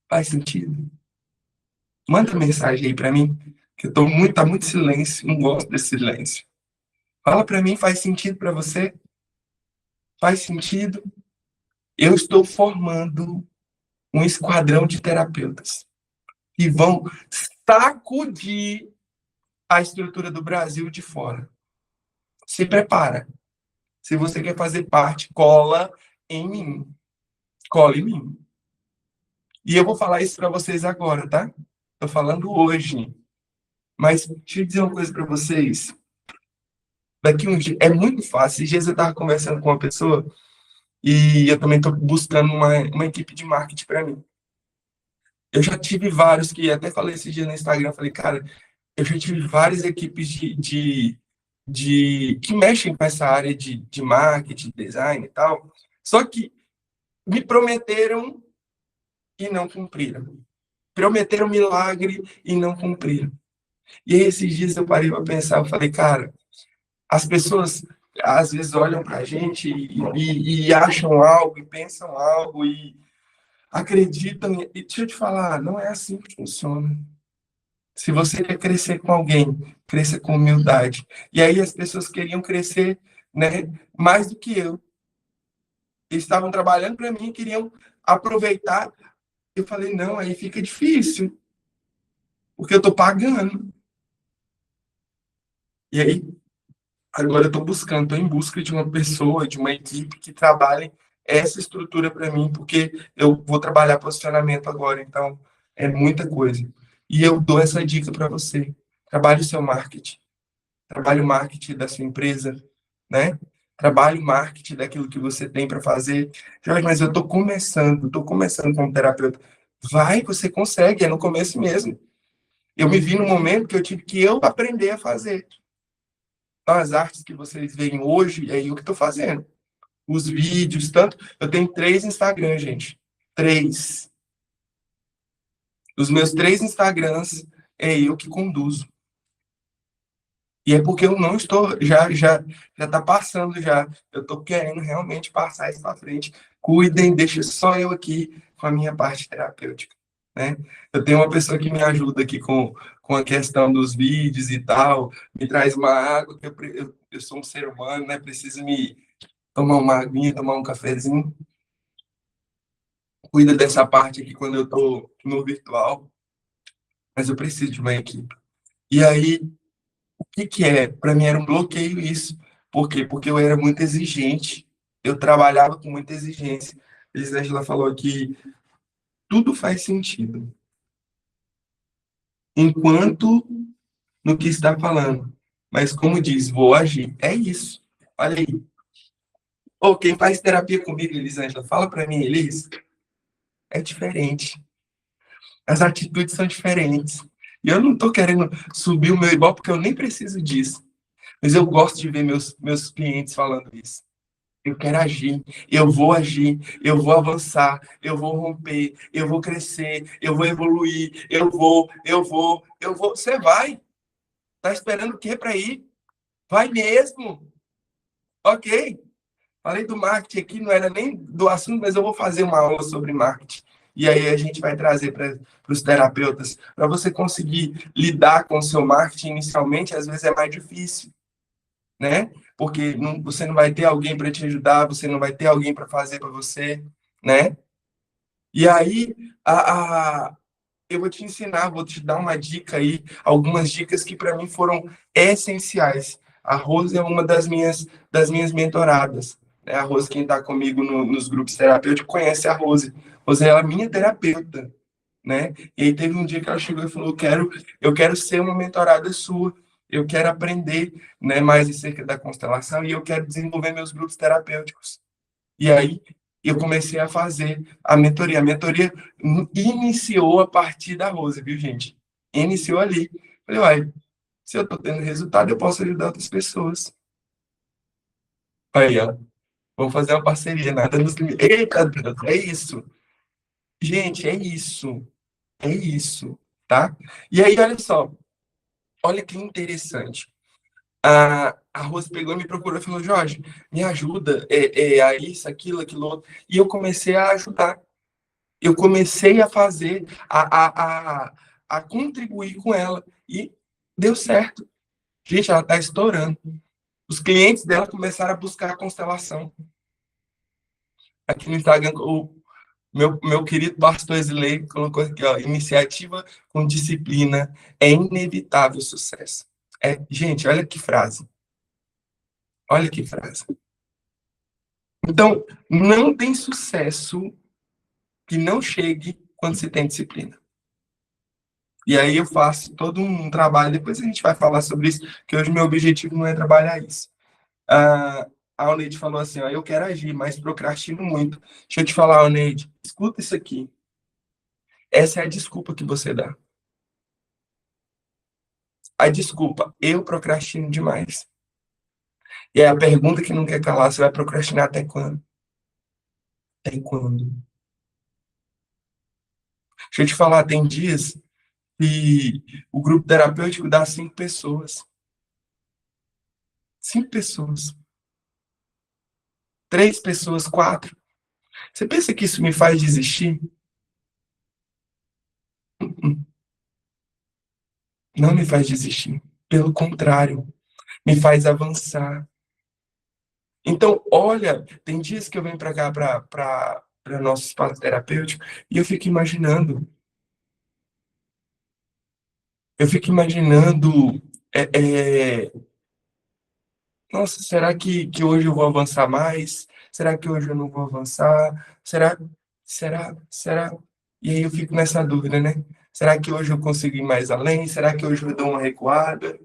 Faz sentido? Manda mensagem aí para mim, que tá muito silêncio, não gosto desse silêncio. Fala para mim, faz sentido para você? Faz sentido? Eu estou formando um esquadrão de terapeutas. que vão sacudir a estrutura do Brasil de fora. Se prepara. Se você quer fazer parte, cola em mim. Cola em mim. E eu vou falar isso para vocês agora, tá? Tô falando hoje. Mas deixa eu dizer uma coisa para vocês. Daqui um dia, é muito fácil. Esses dias eu estava conversando com uma pessoa e eu também estou buscando uma equipe de marketing para mim. Eu já tive vários, que até falei esse dia no Instagram, falei, cara, eu já tive várias equipes que mexem com essa área de marketing, design e tal, só que me prometeram e não cumpriram. Prometeram milagre e não cumpriram. E aí, esses dias eu parei para pensar, eu falei, cara, as pessoas às vezes olham para a gente e acham algo, e pensam algo, e acreditam, e deixa eu te falar, não é assim que funciona. Se você quer crescer com alguém, cresça com humildade. E aí as pessoas queriam crescer, né, mais do que eu. Eles estavam trabalhando para mim, queriam aproveitar. Eu falei, não, aí fica difícil, porque eu estou pagando. E aí, agora eu estou buscando, estou em busca de uma pessoa, de uma equipe que trabalhe essa estrutura para mim, porque eu vou trabalhar posicionamento agora, então é muita coisa. E eu dou essa dica para você. Trabalhe o seu marketing. Trabalhe o marketing da sua empresa, né? Trabalhe o marketing daquilo que você tem para fazer. Jorge, mas eu estou começando como terapeuta. Vai, você consegue, é no começo mesmo. Eu me vi num momento que eu tive que aprender a fazer. Então, as artes que vocês veem hoje, é eu que estou fazendo. Os vídeos, tanto. Eu tenho 3 Instagrams, gente. 3. Os meus 3 Instagrams é eu que conduzo. E é porque eu não estou, já está passando já. Eu estou querendo realmente passar isso para frente. Cuidem, deixa só eu aqui com a minha parte terapêutica, né? Eu tenho uma pessoa que me ajuda aqui com a questão dos vídeos e tal, me traz uma água, que eu sou um ser humano, né? Preciso me tomar uma aguinha, tomar um cafezinho. Cuida dessa parte aqui quando eu estou no virtual, mas eu preciso de uma equipe. E aí, o que é? Para mim era um bloqueio isso. Por quê? Porque eu era muito exigente. Eu trabalhava com muita exigência. A Elisângela falou que tudo faz sentido. Enquanto no que está falando. Mas como diz, vou agir. É isso. Olha aí. Ou quem faz terapia comigo, Elisângela, fala para mim, Elis, é diferente. As atitudes são diferentes. E eu não estou querendo subir o meu igual, porque eu nem preciso disso. Mas eu gosto de ver meus clientes falando isso. Eu quero agir, eu vou avançar, eu vou romper, eu vou crescer, eu vou evoluir, eu vou. Você vai. Tá esperando o quê para ir? Vai mesmo. Ok. Falei do marketing aqui, não era nem do assunto, mas eu vou fazer uma aula sobre marketing. E aí a gente vai trazer para os terapeutas, para você conseguir lidar com o seu marketing inicialmente, às vezes é mais difícil, né? Porque você não vai ter alguém para te ajudar, você não vai ter alguém para fazer para você, né? E aí, eu vou te ensinar, vou te dar uma dica aí, algumas dicas que para mim foram essenciais. A Rose é uma das minhas mentoradas. Né? A Rose, quem está comigo nos grupos terapêuticos, conhece a Rose. Rose é a minha terapeuta, né? E aí teve um dia que ela chegou e falou, eu quero ser uma mentorada sua, eu quero aprender, né, mais acerca da constelação e eu quero desenvolver meus grupos terapêuticos. E aí eu comecei a fazer a mentoria. A mentoria iniciou a partir da Rose, viu, gente? Iniciou ali. Falei, uai, se eu estou tendo resultado, eu posso ajudar outras pessoas. Aí, ó, vamos fazer uma parceria, nada nos limites. Eita, Deus, é isso. Gente, é isso. É isso, tá? E aí, olha só. Olha que interessante. A Rose pegou e me procurou e falou, Jorge, me ajuda a isso, aquilo outro. E eu comecei a ajudar. Eu comecei a fazer, a contribuir com ela. E deu certo. Gente, ela está estourando. Os clientes dela começaram a buscar a constelação. Aqui no Instagram, Meu querido pastor Slay colocou aqui, ó, iniciativa com disciplina é inevitável sucesso. Gente, olha que frase. Olha que frase. Então, não tem sucesso que não chegue quando se tem disciplina. E aí eu faço todo um trabalho, depois a gente vai falar sobre isso, que hoje meu objetivo não é trabalhar isso. A Oneide falou assim, ó, eu quero agir, mas procrastino muito. Deixa eu te falar, Oneide, escuta isso aqui. Essa é a desculpa que você dá. A desculpa, eu procrastino demais. E é a pergunta que não quer calar, você vai procrastinar até quando? Até quando? Deixa eu te falar, tem dias que o grupo terapêutico dá 5 pessoas. 5 pessoas. 3 pessoas, 4. Você pensa que isso me faz desistir? Não me faz desistir. Pelo contrário, me faz avançar. Então, olha, tem dias que eu venho para cá, para nosso espaço terapêutico, e eu fico imaginando. Nossa, será que hoje eu vou avançar mais? Será que hoje eu não vou avançar? Será? E aí eu fico nessa dúvida, né? Será que hoje eu consigo ir mais além? Será que hoje eu dou uma recuada?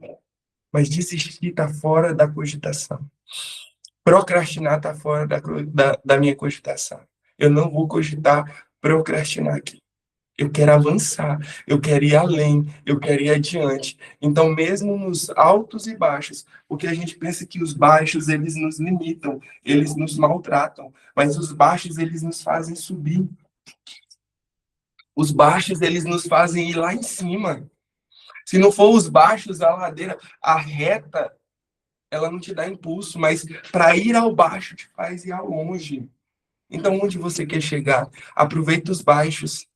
Mas desistir está fora da cogitação. Procrastinar está fora da minha cogitação. Eu não vou cogitar procrastinar aqui. Eu quero avançar, eu quero ir além, eu quero ir adiante. Então, mesmo nos altos e baixos, porque a gente pensa que os baixos, eles nos limitam, eles nos maltratam, mas os baixos, eles nos fazem subir. Os baixos, eles nos fazem ir lá em cima. Se não for os baixos, a ladeira, a reta, ela não te dá impulso, mas para ir ao baixo te faz ir ao longe. Então, onde você quer chegar? Aproveita os baixos.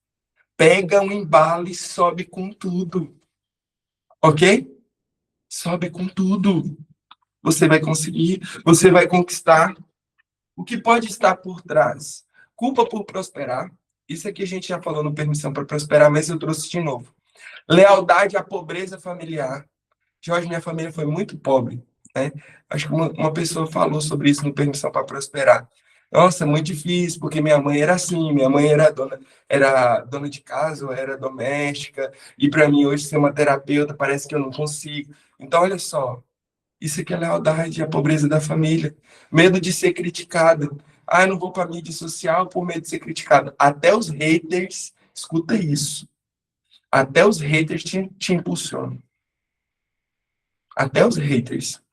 Pega um embalo e sobe com tudo. Ok? Sobe com tudo. Você vai conseguir, você vai conquistar. O que pode estar por trás? Culpa por prosperar. Isso aqui a gente já falou no Permissão para Prosperar, mas eu trouxe de novo. Lealdade à pobreza familiar. Jorge, minha família foi muito pobre, né? Acho que uma pessoa falou sobre isso no Permissão para Prosperar. Nossa, muito difícil, porque minha mãe era assim, minha mãe era dona de casa, eu era doméstica, e para mim hoje ser uma terapeuta parece que eu não consigo. Então, olha só, isso aqui é lealdade, a pobreza da família, medo de ser criticado. Ah, eu não vou para a mídia social por medo de ser criticado. Até os haters, escuta isso, até os haters te impulsionam. Até os haters.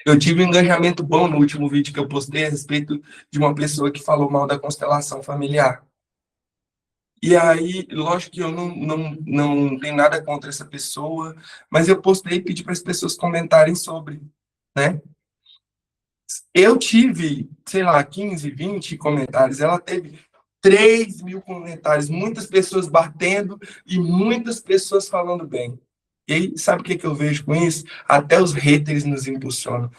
Eu tive um engajamento bom no último vídeo que eu postei a respeito de uma pessoa que falou mal da constelação familiar. E aí, lógico que eu não tenho nada contra essa pessoa, mas eu postei e pedi para as pessoas comentarem sobre, né? Eu tive, sei lá, 15, 20 comentários, ela teve 3.000 comentários, muitas pessoas batendo e muitas pessoas falando bem. E aí, sabe o que eu vejo com isso? Até os haters nos impulsionam.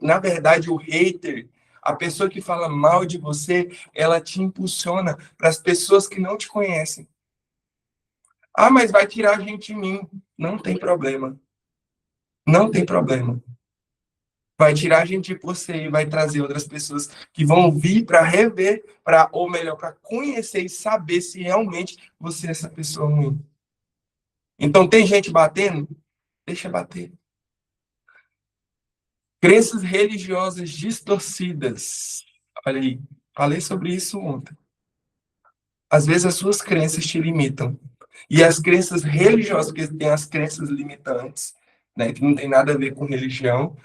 Na verdade, o hater, a pessoa que fala mal de você, ela te impulsiona para as pessoas que não te conhecem. Ah, mas vai tirar a gente de mim. Não tem problema. Não tem problema. Vai tirar a gente de você e vai trazer outras pessoas que vão vir para rever, ou melhor, para conhecer e saber se realmente você é essa pessoa ruim. Então, tem gente batendo? Deixa bater. Crenças religiosas distorcidas. Olha aí, falei sobre isso ontem. Às vezes as suas crenças te limitam. E as crenças religiosas, porque tem as crenças limitantes, né, que não tem nada a ver com religião.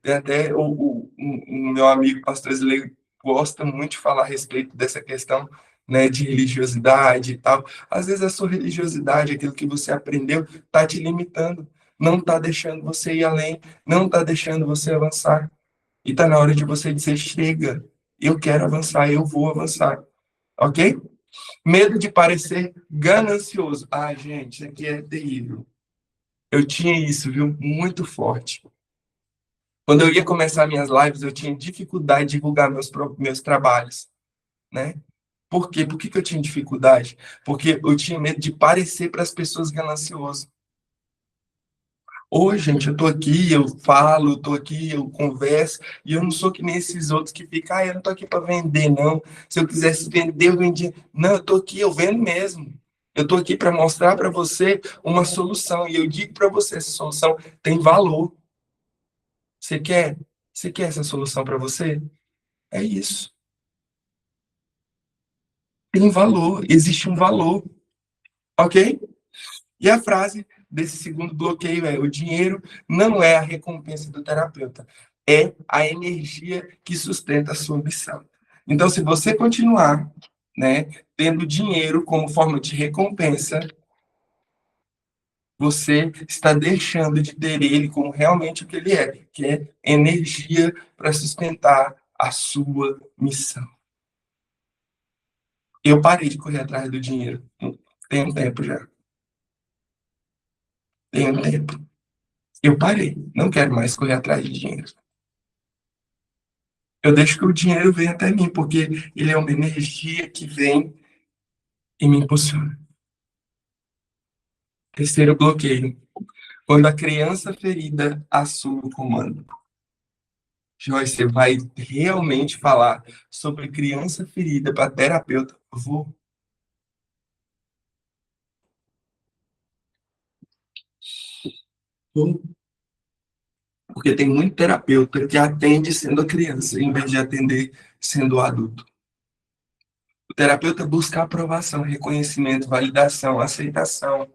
Tem até o meu amigo pastor Slay gosta muito de falar a respeito dessa questão, né, de religiosidade e tal. Às vezes a sua religiosidade, aquilo que você aprendeu, está te limitando, não está deixando você ir além, não está deixando você avançar. E está na hora de você dizer, chega, eu quero avançar, eu vou avançar. Ok? Medo de parecer ganancioso. Ah, gente, isso aqui é terrível. Eu tinha isso, viu? Muito forte. Quando eu ia começar minhas lives, eu tinha dificuldade de divulgar meus trabalhos. né? Por quê? Por que eu tinha dificuldade? Porque eu tinha medo de parecer para as pessoas ganancioso. Hoje, gente, eu tô aqui, eu falo, eu tô aqui, eu converso, e eu não sou que nem esses outros que ficam, eu não tô aqui para vender, não. Se eu quisesse vender, eu vendia. Não, eu tô aqui, eu vendo mesmo. Eu tô aqui para mostrar para você uma solução, e eu digo para você, essa solução tem valor. Você quer? Você quer essa solução para você? É isso. Tem valor, existe um valor, ok? E a frase desse segundo bloqueio é: o dinheiro não é a recompensa do terapeuta, é a energia que sustenta a sua missão. Então, se você continuar, né, tendo dinheiro como forma de recompensa, você está deixando de ter ele como realmente o que ele é, que é energia para sustentar a sua missão. Eu parei de correr atrás do dinheiro. Tem um tempo já. Tem um tempo. Eu parei. Não quero mais correr atrás de dinheiro. Eu deixo que o dinheiro venha até mim, porque ele é uma energia que vem e me impulsiona. Terceiro bloqueio. Quando a criança ferida assume o comando. Joyce, você vai realmente falar sobre criança ferida para terapeuta? Vou. Vou. Porque tem muito terapeuta que atende sendo a criança, em vez de atender sendo o adulto. O terapeuta busca aprovação, reconhecimento, validação, aceitação,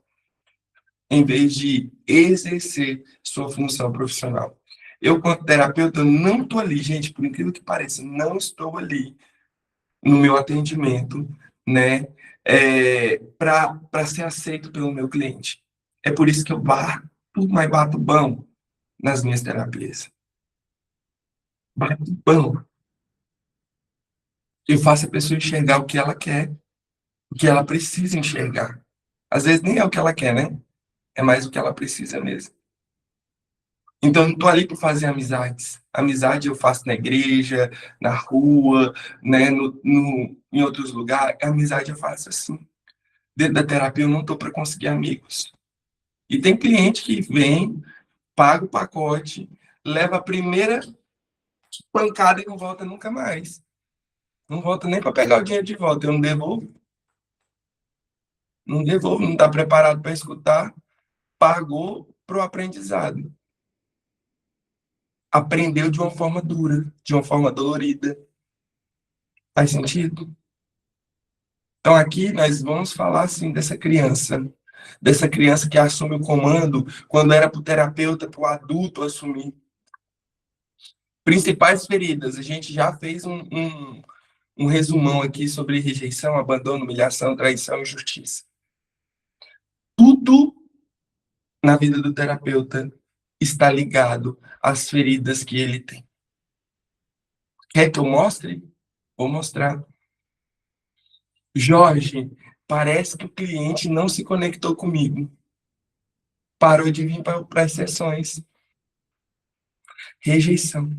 em vez de exercer sua função profissional. Eu, quanto terapeuta, não estou ali, gente, por incrível que pareça, não estou ali no meu atendimento, né, para ser aceito pelo meu cliente. É por isso que eu bato, mas bato bom nas minhas terapias. Bato bom. Eu faço a pessoa enxergar o que ela quer, o que ela precisa enxergar. Às vezes nem é o que ela quer, né? É mais o que ela precisa mesmo. Então, eu não estou ali para fazer amizades. Amizade eu faço na igreja, na rua, né, em outros lugares. Amizade eu faço assim. Dentro da terapia, eu não estou para conseguir amigos. E tem cliente que vem, paga o pacote, leva a primeira pancada e não volta nunca mais. Não volta nem para pegar o dinheiro de volta. Eu não devolvo. Não devolvo, não está preparado para escutar. Pagou para o aprendizado. Aprendeu de uma forma dura, de uma forma dolorida. Faz sentido? Então, aqui nós vamos falar assim dessa criança que assume o comando quando era para o terapeuta, para o adulto assumir. Principais feridas, a gente já fez um resumão aqui sobre rejeição, abandono, humilhação, traição e injustiça. Tudo na vida do terapeuta está ligado às feridas que ele tem. Quer que eu mostre? Vou mostrar. Jorge, parece que o cliente não se conectou comigo. Parou de vir para as sessões. Rejeição.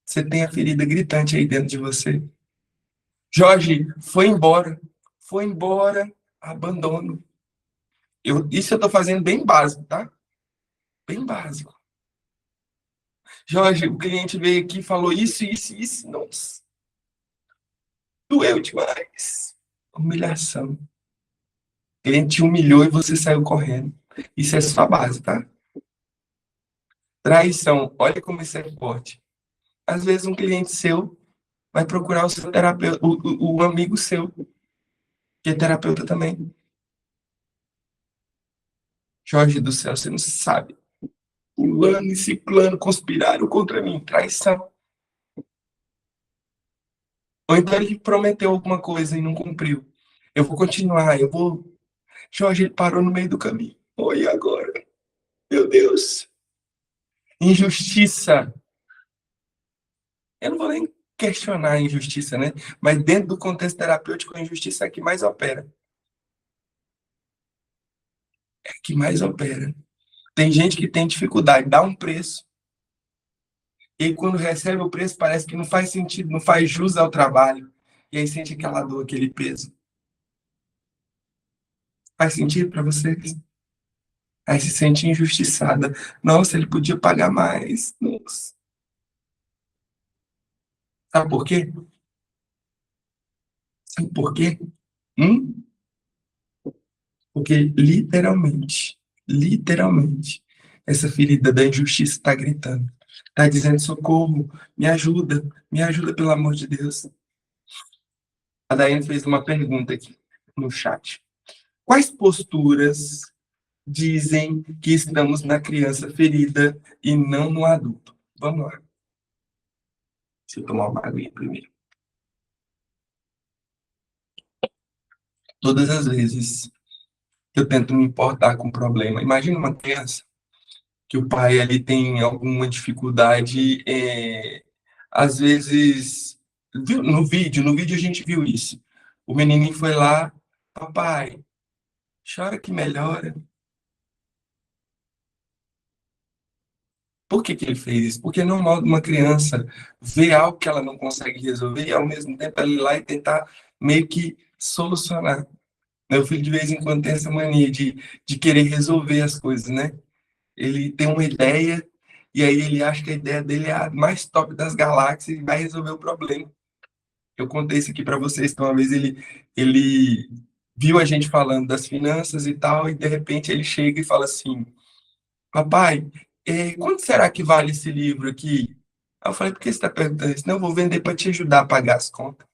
Você tem a ferida gritante aí dentro de você. Jorge, foi embora. Foi embora, abandono. Isso eu estou fazendo bem básico, tá? Bem básico. Jorge, o cliente veio aqui e falou isso, isso, isso. Nossa. Doeu demais. Humilhação. O cliente te humilhou e você saiu correndo. Isso é só a base, tá? Traição. Olha como isso é forte. Às vezes um cliente seu vai procurar o seu terapeuta, o amigo seu, que é terapeuta também. Jorge do céu, você não sabe. Fulano e ciclano conspiraram contra mim. Traição. Ou então ele prometeu alguma coisa e não cumpriu. Eu vou continuar, eu vou... Jorge, ele parou no meio do caminho. Oi, agora? Meu Deus. Injustiça. Eu não vou nem questionar a injustiça, né? Mas dentro do contexto terapêutico, a injustiça é a que mais opera. É a que mais opera. Tem gente que tem dificuldade, dá um preço. E quando recebe o preço, parece que não faz sentido, não faz jus ao trabalho. e aí sente aquela dor, aquele peso. Faz sentido para vocês? Aí se sente injustiçada. Nossa, ele podia pagar mais. Nossa. Sabe por quê? Sabe por quê? Hum? Porque literalmente, essa ferida da injustiça está gritando. Está dizendo, socorro, me ajuda pelo amor de Deus. A Daiane fez uma pergunta aqui no chat. Quais posturas dizem que estamos na criança ferida e não no adulto? Vamos lá. Deixa eu tomar uma aguinha primeiro. Todas as vezes que eu tento me importar com o problema, imagina uma criança que o pai ali tem alguma dificuldade, às vezes, no vídeo a gente viu isso. O menininho foi lá, papai, chora que melhora. Por que que ele fez isso? Porque é normal de uma criança ver algo que ela não consegue resolver e, ao mesmo tempo, ela ir lá e tentar meio que solucionar. Meu filho, de vez em quando, tem essa mania de querer resolver as coisas, né? Ele tem uma ideia e aí ele acha que a ideia dele é a mais top das galáxias e vai resolver o problema. Eu contei isso aqui para vocês, que uma vez ele viu a gente falando das finanças e tal, e de repente ele chega e fala assim, papai, quanto será que vale esse livro aqui? Aí eu falei, por que você está perguntando isso? Não, eu vou vender para te ajudar a pagar as contas.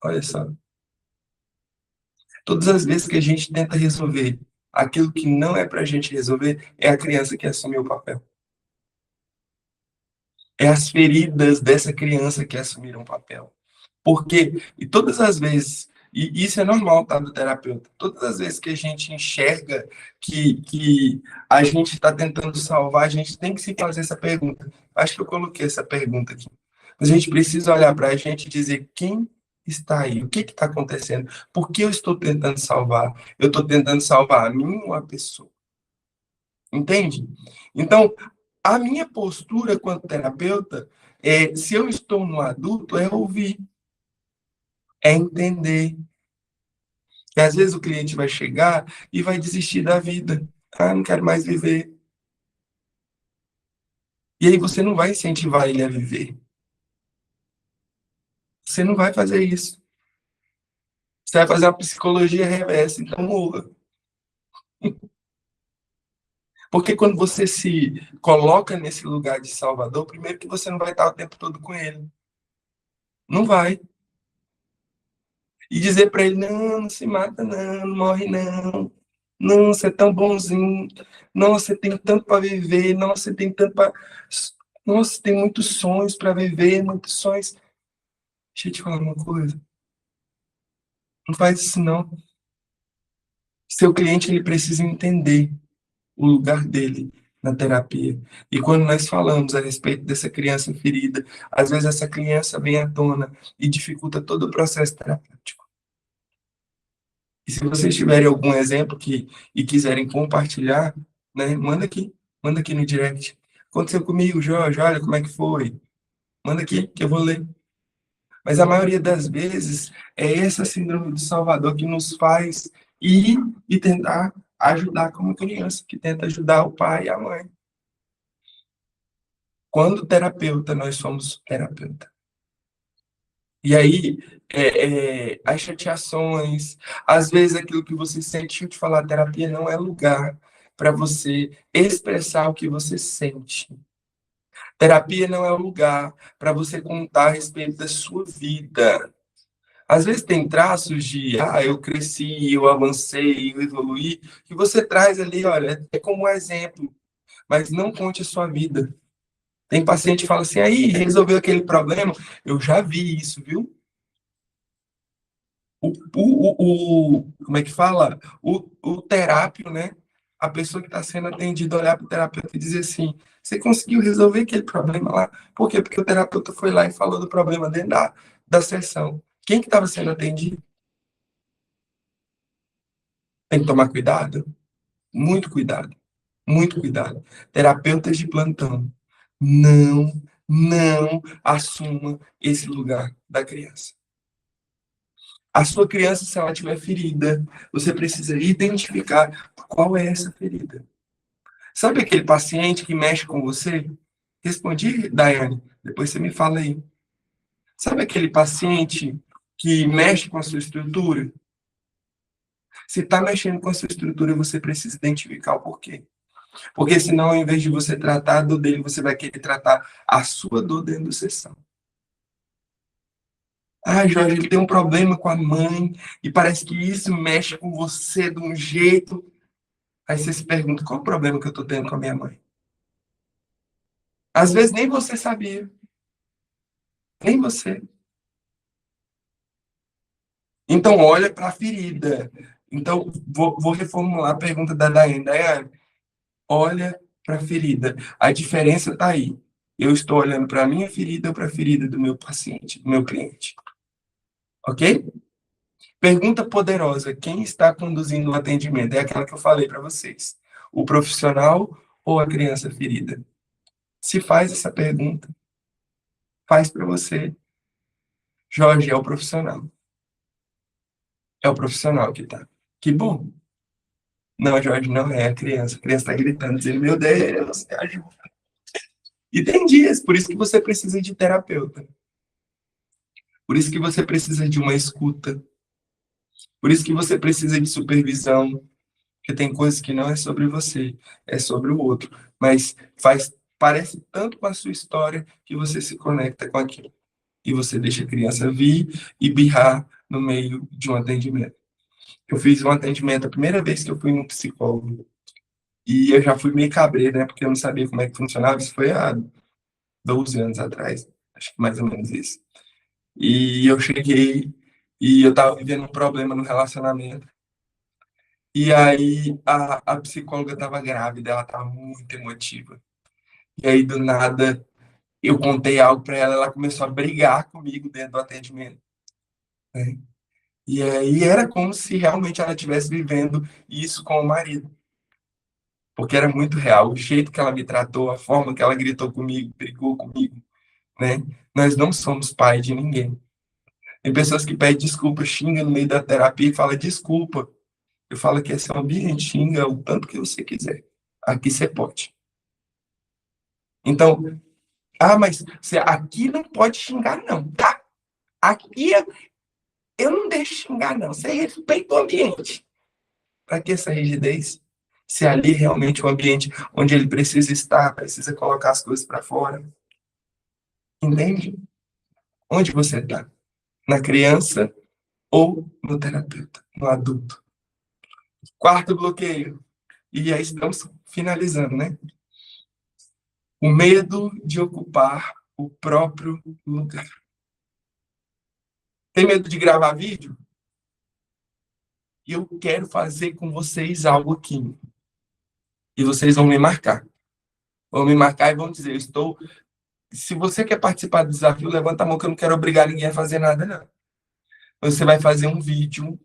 Olha só. Todas as vezes que a gente tenta resolver aquilo que não é para a gente resolver, é a criança que assumiu o papel. É as feridas dessa criança que assumiram o papel. Porque, e todas as vezes, e isso é normal, tá, do terapeuta, todas as vezes que a gente enxerga que a gente está tentando salvar, a gente tem que se fazer essa pergunta. Acho que eu coloquei essa pergunta aqui. Mas a gente precisa olhar para a gente e dizer quem está aí, o que está acontecendo, por que eu estou tentando salvar? Eu estou tentando salvar a mim ou a pessoa? Entende? Então, a minha postura quanto terapeuta é, se eu estou no adulto, é ouvir, é entender. E às vezes o cliente vai chegar e vai desistir da vida. Ah, não quero mais viver. E aí você não vai incentivar ele a viver. Você não vai fazer isso. Você vai fazer uma psicologia reversa, então morra. Porque quando você se coloca nesse lugar de salvador, primeiro que você não vai estar o tempo todo com ele. Não vai. E dizer para ele, não, não se mata não, não morre não. Não, você é tão bonzinho. Não, você tem tanto para viver. Não, você tem tanto para... Nossa, tem muitos sonhos para viver, muitos sonhos. Deixa eu te falar uma coisa. Não faz isso não. Seu cliente, ele precisa entender o lugar dele na terapia. E quando nós falamos a respeito dessa criança ferida, às vezes essa criança vem à tona e dificulta todo o processo terapêutico. E se vocês tiverem algum exemplo e quiserem compartilhar, né, manda aqui no direct. Aconteceu comigo, Jorge, olha como é que foi. Manda aqui que eu vou ler. Mas a maioria das vezes é essa síndrome do Salvador que nos faz ir e tentar ajudar como criança, que tenta ajudar o pai e a mãe. Quando terapeuta, nós somos terapeuta. E aí, as chateações, às vezes aquilo que você sente, deixa eu te falar, terapia não é lugar para você expressar o que você sente. Terapia não é um lugar para você contar a respeito da sua vida. Às vezes tem traços de, eu cresci, eu avancei, eu evoluí, que você traz ali, olha, é como um exemplo, mas não conte a sua vida. Tem paciente que fala assim, aí, resolveu aquele problema? Eu já vi isso, viu? Como é que fala? O terápio, né? A pessoa que está sendo atendida olhar para o terapeuta e dizer assim, você conseguiu resolver aquele problema lá? Por quê? Porque o terapeuta foi lá e falou do problema dentro da sessão. Quem que estava sendo atendido? Tem que tomar cuidado? Muito cuidado. Muito cuidado. Terapeutas de plantão. Não assuma esse lugar da criança. A sua criança, se ela tiver ferida, você precisa identificar qual é essa ferida. Sabe aquele paciente que mexe com você? Respondi, Daiane. Depois você me fala aí. Sabe aquele paciente que mexe com a sua estrutura? Se está mexendo com a sua estrutura, você precisa identificar o porquê. Porque senão, ao invés de você tratar a dor dele, você vai querer tratar a sua dor dentro da sessão. Ah, Jorge, ele tem um problema com a mãe e parece que isso mexe com você de um jeito. Aí você se pergunta, qual o problema que eu estou tendo com a minha mãe? Às vezes nem você sabia. Nem você. Então, olha para a ferida. Então, vou reformular a pergunta da Daiane. Daiane, olha para a ferida. A diferença está aí. Eu estou olhando para a minha ferida ou para a ferida do meu paciente, do meu cliente. Ok? Pergunta poderosa. Quem está conduzindo o atendimento? É aquela que eu falei para vocês. O profissional ou a criança ferida? Se faz essa pergunta, faz para você. Jorge, é o profissional. É o profissional que tá. Que bom. Não, Jorge, não é a criança. A criança está gritando, dizendo, meu Deus, me ajuda. E tem dias, por isso que você precisa de terapeuta. Por isso que você precisa de uma escuta. Por isso que você precisa de supervisão. Porque tem coisas que não é sobre você, é sobre o outro. Mas parece tanto com a sua história que você se conecta com aquilo. E você deixa a criança vir e birrar no meio de um atendimento. Eu fiz um atendimento a primeira vez que eu fui num psicólogo. E eu já fui meio cabreiro, né? Porque eu não sabia como é que funcionava. Isso foi há 12 anos atrás. Acho que mais ou menos isso. E eu cheguei e eu tava vivendo um problema no relacionamento. E aí a psicóloga estava grávida, ela estava muito emotiva. E aí, do nada, eu contei algo para ela, ela começou a brigar comigo dentro do atendimento. Né? E aí era como se realmente ela estivesse vivendo isso com o marido. Porque era muito real, o jeito que ela me tratou, a forma que ela gritou comigo, brigou comigo. Né? Nós não somos pai de ninguém. Tem pessoas que pedem desculpa, xingam no meio da terapia e falam desculpa. Eu falo que esse é um ambiente, xinga o tanto que você quiser. Aqui você pode. Então, mas você, aqui não pode xingar, não, tá? Aqui eu não deixo xingar, não. Você respeita o ambiente. Para que essa rigidez? Se ali realmente é um ambiente onde ele precisa estar, precisa colocar as coisas para fora. Entende? Onde você está? Na criança ou no terapeuta, no adulto? Quarto bloqueio. E aí estamos finalizando, né? O medo de ocupar o próprio lugar. Tem medo de gravar vídeo? Eu quero fazer com vocês algo aqui. E vocês vão me marcar. Vão me marcar e vão dizer, eu estou... Se você quer participar do desafio, levanta a mão que eu não quero obrigar ninguém a fazer nada, não. Você vai fazer um vídeo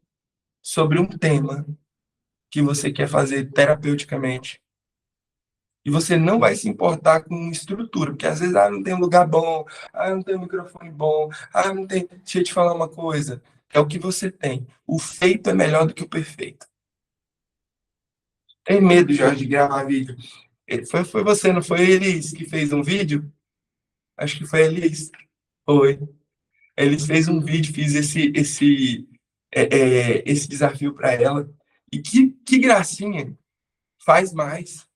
sobre um tema que você quer fazer terapeuticamente. E você não vai se importar com estrutura, porque às vezes, não tem um lugar bom, não tem um microfone bom, não tem... Deixa eu te falar uma coisa, é o que você tem. O feito é melhor do que o perfeito. Tem medo, Jorge, de gravar vídeo? Foi você, não foi Elis que fez um vídeo? Acho que foi Elis. Foi. Elis fez um vídeo, fiz esse desafio para ela. E que gracinha. Faz mais.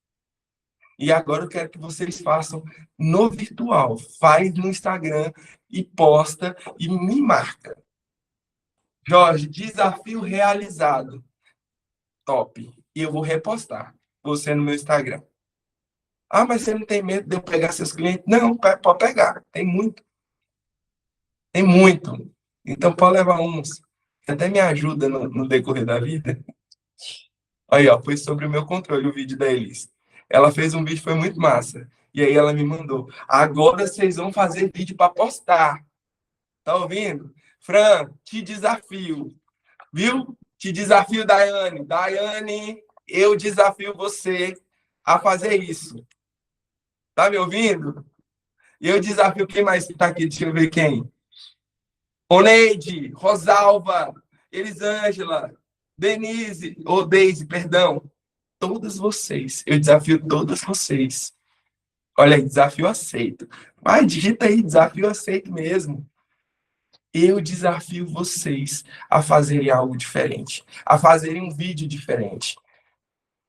E agora eu quero que vocês façam no virtual. Faz no Instagram e posta e me marca. Jorge, desafio realizado. Top. E eu vou repostar você no meu Instagram. Mas você não tem medo de eu pegar seus clientes? Não, pode pegar. Tem muito. Tem muito. Então pode levar uns. Que até me ajuda no decorrer da vida. Aí, ó, foi sobre o meu controle o vídeo da Elis. Ela fez um vídeo, foi muito massa. E aí ela me mandou. Agora vocês vão fazer vídeo para postar. Tá ouvindo? Fran, te desafio. Viu? Te desafio, Daiane. Daiane, eu desafio você a fazer isso. Tá me ouvindo? Eu desafio quem mais está aqui. Deixa eu ver quem. Oneide, Rosalva, Elisângela, Denise, ou Deise, perdão. Todas vocês. Eu desafio todas vocês. Olha aí, desafio aceito. Vai, digita aí, desafio aceito mesmo. Eu desafio vocês a fazerem algo diferente, a fazerem um vídeo diferente.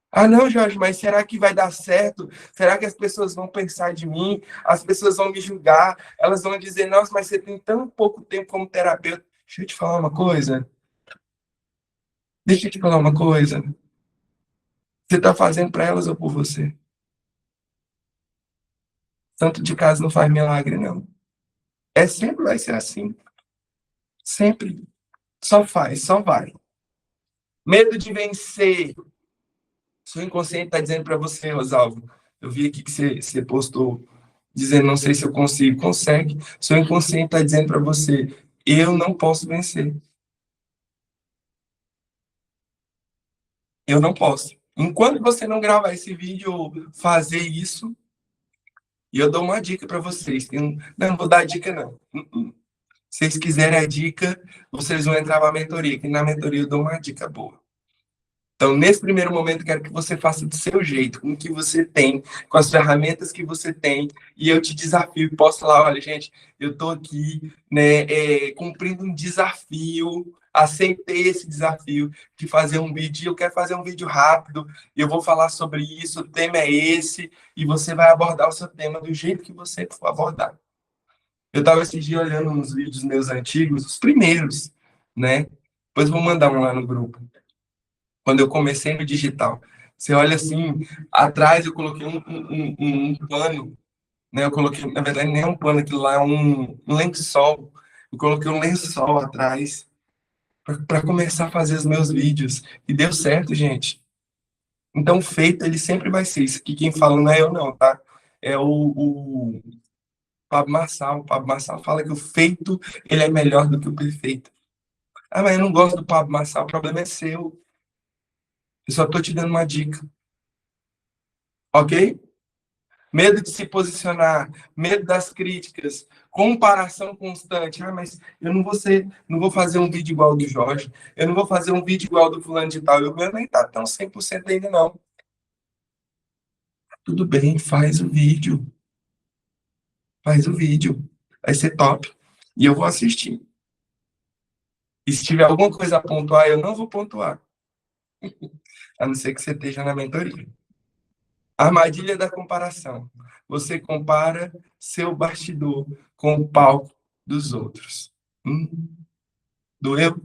Ah, não, Jorge, mas será que vai dar certo? Será que as pessoas vão pensar de mim? As pessoas vão me julgar? Elas vão dizer, nossa, mas você tem tão pouco tempo como terapeuta. Deixa eu te falar uma coisa. Deixa eu te falar uma coisa. Você está fazendo para elas ou por você? Santo de casa não faz milagre, não. Sempre vai ser assim. Sempre. Só faz, só vai. Medo de vencer. Seu inconsciente está dizendo para você, Rosalvo. Eu vi aqui que você postou dizendo, não sei se eu consigo. Consegue. Seu inconsciente está dizendo para você, eu não posso vencer. Eu não posso. Enquanto você não gravar esse vídeo ou fazer isso, e eu dou uma dica para vocês. Não vou dar dica, não. Se vocês quiserem a dica, vocês vão entrar na mentoria, que na mentoria eu dou uma dica boa. Então, nesse primeiro momento, quero que você faça do seu jeito, com o que você tem, com as ferramentas que você tem, e eu te desafio, posso falar, olha, gente, eu estou aqui, né, cumprindo um desafio, aceitei esse desafio de fazer um vídeo, eu quero fazer um vídeo rápido, eu vou falar sobre isso, o tema é esse, e você vai abordar o seu tema do jeito que você for abordar. Eu estava esse dia olhando uns vídeos meus antigos, os primeiros, né? Depois vou mandar um lá no grupo. Quando eu comecei no digital. Você olha assim, atrás eu coloquei um pano, né? Eu coloquei, na verdade, nem um pano, aquilo lá é um lençol. Eu coloquei um lençol atrás para começar a fazer os meus vídeos. E deu certo, gente. Então, o feito, ele sempre vai ser isso. Aqui quem fala não é eu, não, tá? É o Pablo Marçal. O Pablo Marçal fala que o feito, ele é melhor do que o perfeito. Ah, mas eu não gosto do Pablo Marçal, o problema é seu. Eu só estou te dando uma dica. Ok? Medo de se posicionar, medo das críticas, comparação constante. Ah, mas eu não vou fazer um vídeo igual ao do Jorge, eu não vou fazer um vídeo igual ao do fulano de tal. E o meu nem tá tão 100% ainda não. Tudo bem, faz o vídeo. Faz o vídeo. Vai ser top. E eu vou assistir. E se tiver alguma coisa a pontuar, eu não vou pontuar. A não ser que você esteja na mentoria. Armadilha da comparação. Você compara seu bastidor com o palco dos outros. Doeu?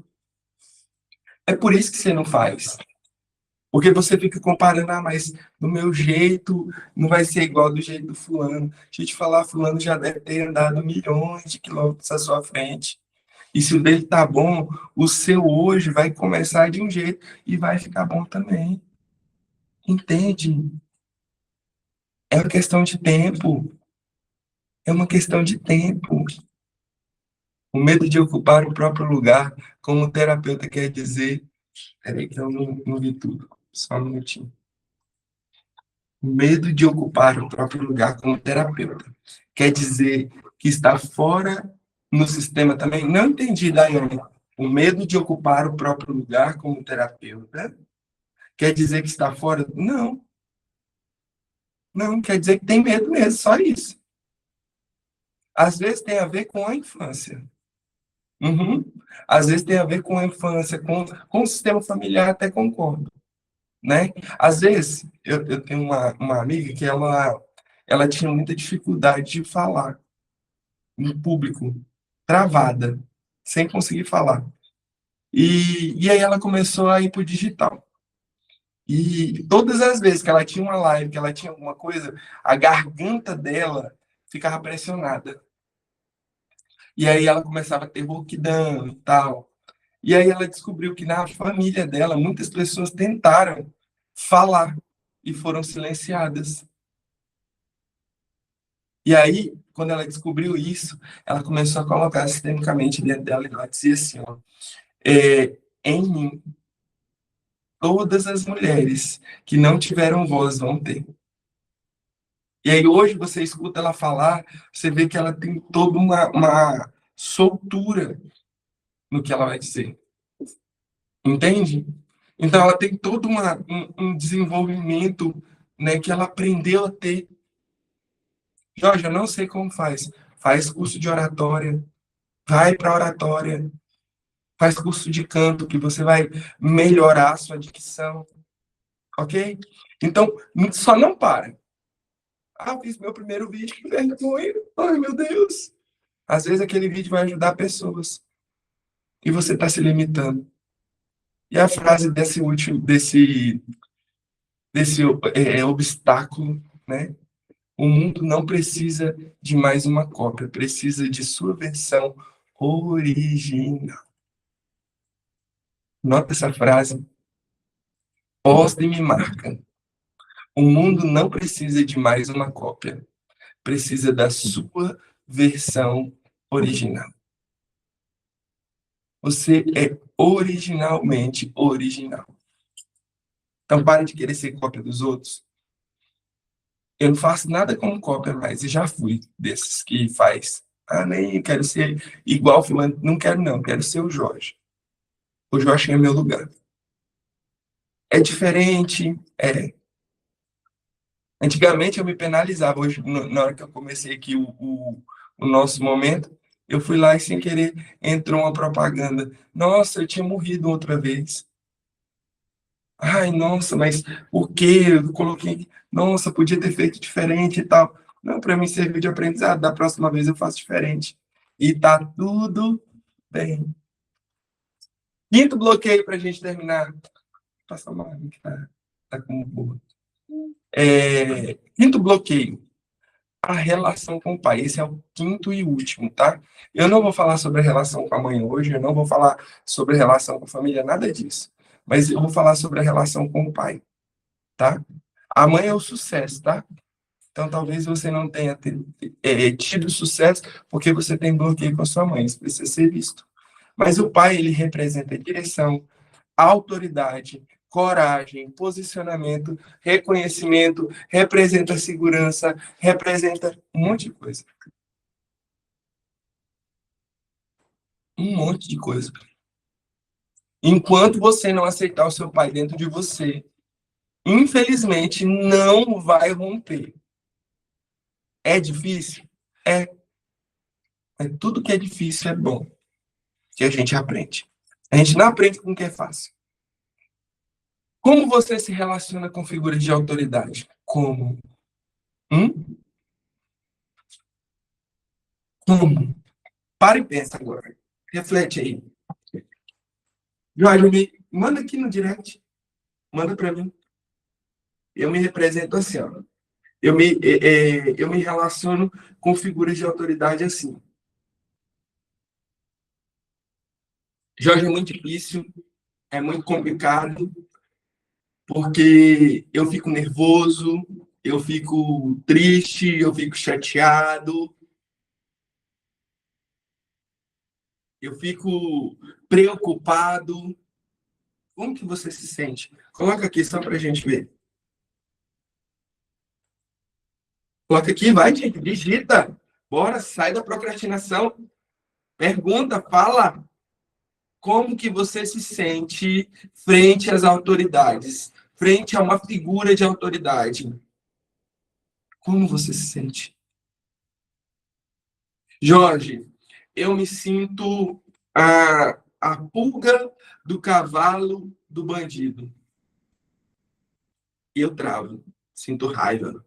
É por isso que você não faz. Porque você fica comparando, ah, mas do meu jeito não vai ser igual do jeito do fulano. Deixa eu te falar, fulano já deve ter andado milhões de quilômetros à sua frente. E se o dele tá bom, o seu hoje vai começar de um jeito e vai ficar bom também. Entende? É uma questão de tempo. É uma questão de tempo. O medo de ocupar o próprio lugar, como o terapeuta quer dizer. Peraí, que eu não vi tudo. Só um minutinho. O medo de ocupar o próprio lugar como terapeuta quer dizer que está fora no sistema também. Não entendi, Daiane. O medo de ocupar o próprio lugar como terapeuta quer dizer que está fora? Não. Não, quer dizer que tem medo mesmo, só isso. Às vezes tem a ver com a infância. Às vezes tem a ver com a infância, com o sistema familiar, até concordo. Né? Às vezes, eu tenho uma amiga que ela tinha muita dificuldade de falar no público, travada, sem conseguir falar. E aí ela começou a ir para o digital. E todas as vezes que ela tinha uma live, que ela tinha alguma coisa, a garganta dela ficava pressionada. E aí ela começava a ter rouquidão e tal. E aí ela descobriu que na família dela, muitas pessoas tentaram falar e foram silenciadas. E aí, quando ela descobriu isso, ela começou a colocar sistemicamente dentro dela, e ela dizia assim, ó, em mim, todas as mulheres que não tiveram voz vão ter. E aí hoje você escuta ela falar, você vê que ela tem toda uma soltura no que ela vai dizer. Entende? Então, ela tem todo um desenvolvimento, né, que ela aprendeu a ter. Jorge, eu não sei como faz. Faz curso de oratória, vai para oratória, faz curso de canto, que você vai melhorar a sua dicção, ok? Então, só não para. Ah, fiz meu primeiro vídeo, que vergonha. Ai, meu Deus. Às vezes aquele vídeo vai ajudar pessoas e você está se limitando. E a frase desse obstáculo, né? O mundo não precisa de mais uma cópia, precisa de sua versão original. Nota essa frase. Posta e me marca. O mundo não precisa de mais uma cópia, precisa da sua versão original. Você é originalmente original. Então, pare de querer ser cópia dos outros. Eu não faço nada como cópia mais, e já fui desses que faz. Ah, nem quero ser igual fulano. Não quero, não. Quero ser o Jorge. O Jorge é meu lugar. É diferente, é. Antigamente eu me penalizava. Hoje, na hora que eu comecei aqui o nosso momento, eu fui lá e sem querer entrou uma propaganda. Nossa, eu tinha morrido outra vez. Ai, nossa, mas por quê? Eu coloquei, nossa, podia ter feito diferente e tal. Não, para mim serviu de aprendizado. Da próxima vez eu faço diferente. E tá tudo bem. Quinto bloqueio para a gente terminar. Passa mal, que tá como boa. Quinto bloqueio. A relação com o pai. Esse é o quinto e último, tá? Eu não vou falar sobre a relação com a mãe hoje, eu não vou falar sobre a relação com a família, nada disso. Mas eu vou falar sobre a relação com o pai, tá? A mãe é o sucesso, tá? Então, talvez você não tenha tido sucesso porque você tem bloqueio com a sua mãe. Isso precisa ser visto. Mas o pai, ele representa direção, autoridade, coragem, posicionamento, reconhecimento, representa segurança, representa um monte de coisa. Um monte de coisa. Enquanto você não aceitar o seu pai dentro de você, infelizmente, não vai romper. É difícil? É. Mas tudo que é difícil é bom. Que a gente aprende. A gente não aprende com o que é fácil. Como você se relaciona com figuras de autoridade? Como? Como? Para e pensa agora. Reflete aí. Jorge, manda aqui no direct. Manda para mim. Eu me represento assim, ó. Eu me relaciono com figuras de autoridade assim. Jorge, é muito difícil, é muito complicado, porque eu fico nervoso, eu fico triste, eu fico chateado, eu fico preocupado. Como que você se sente? Coloca aqui só para a gente ver. Coloca aqui, vai, gente, digita. Bora, sai da procrastinação. Pergunta, fala. Como que você se sente frente às autoridades? Frente a uma figura de autoridade? Como você se sente? Jorge, eu me sinto a pulga do cavalo do bandido. E eu travo. Sinto raiva.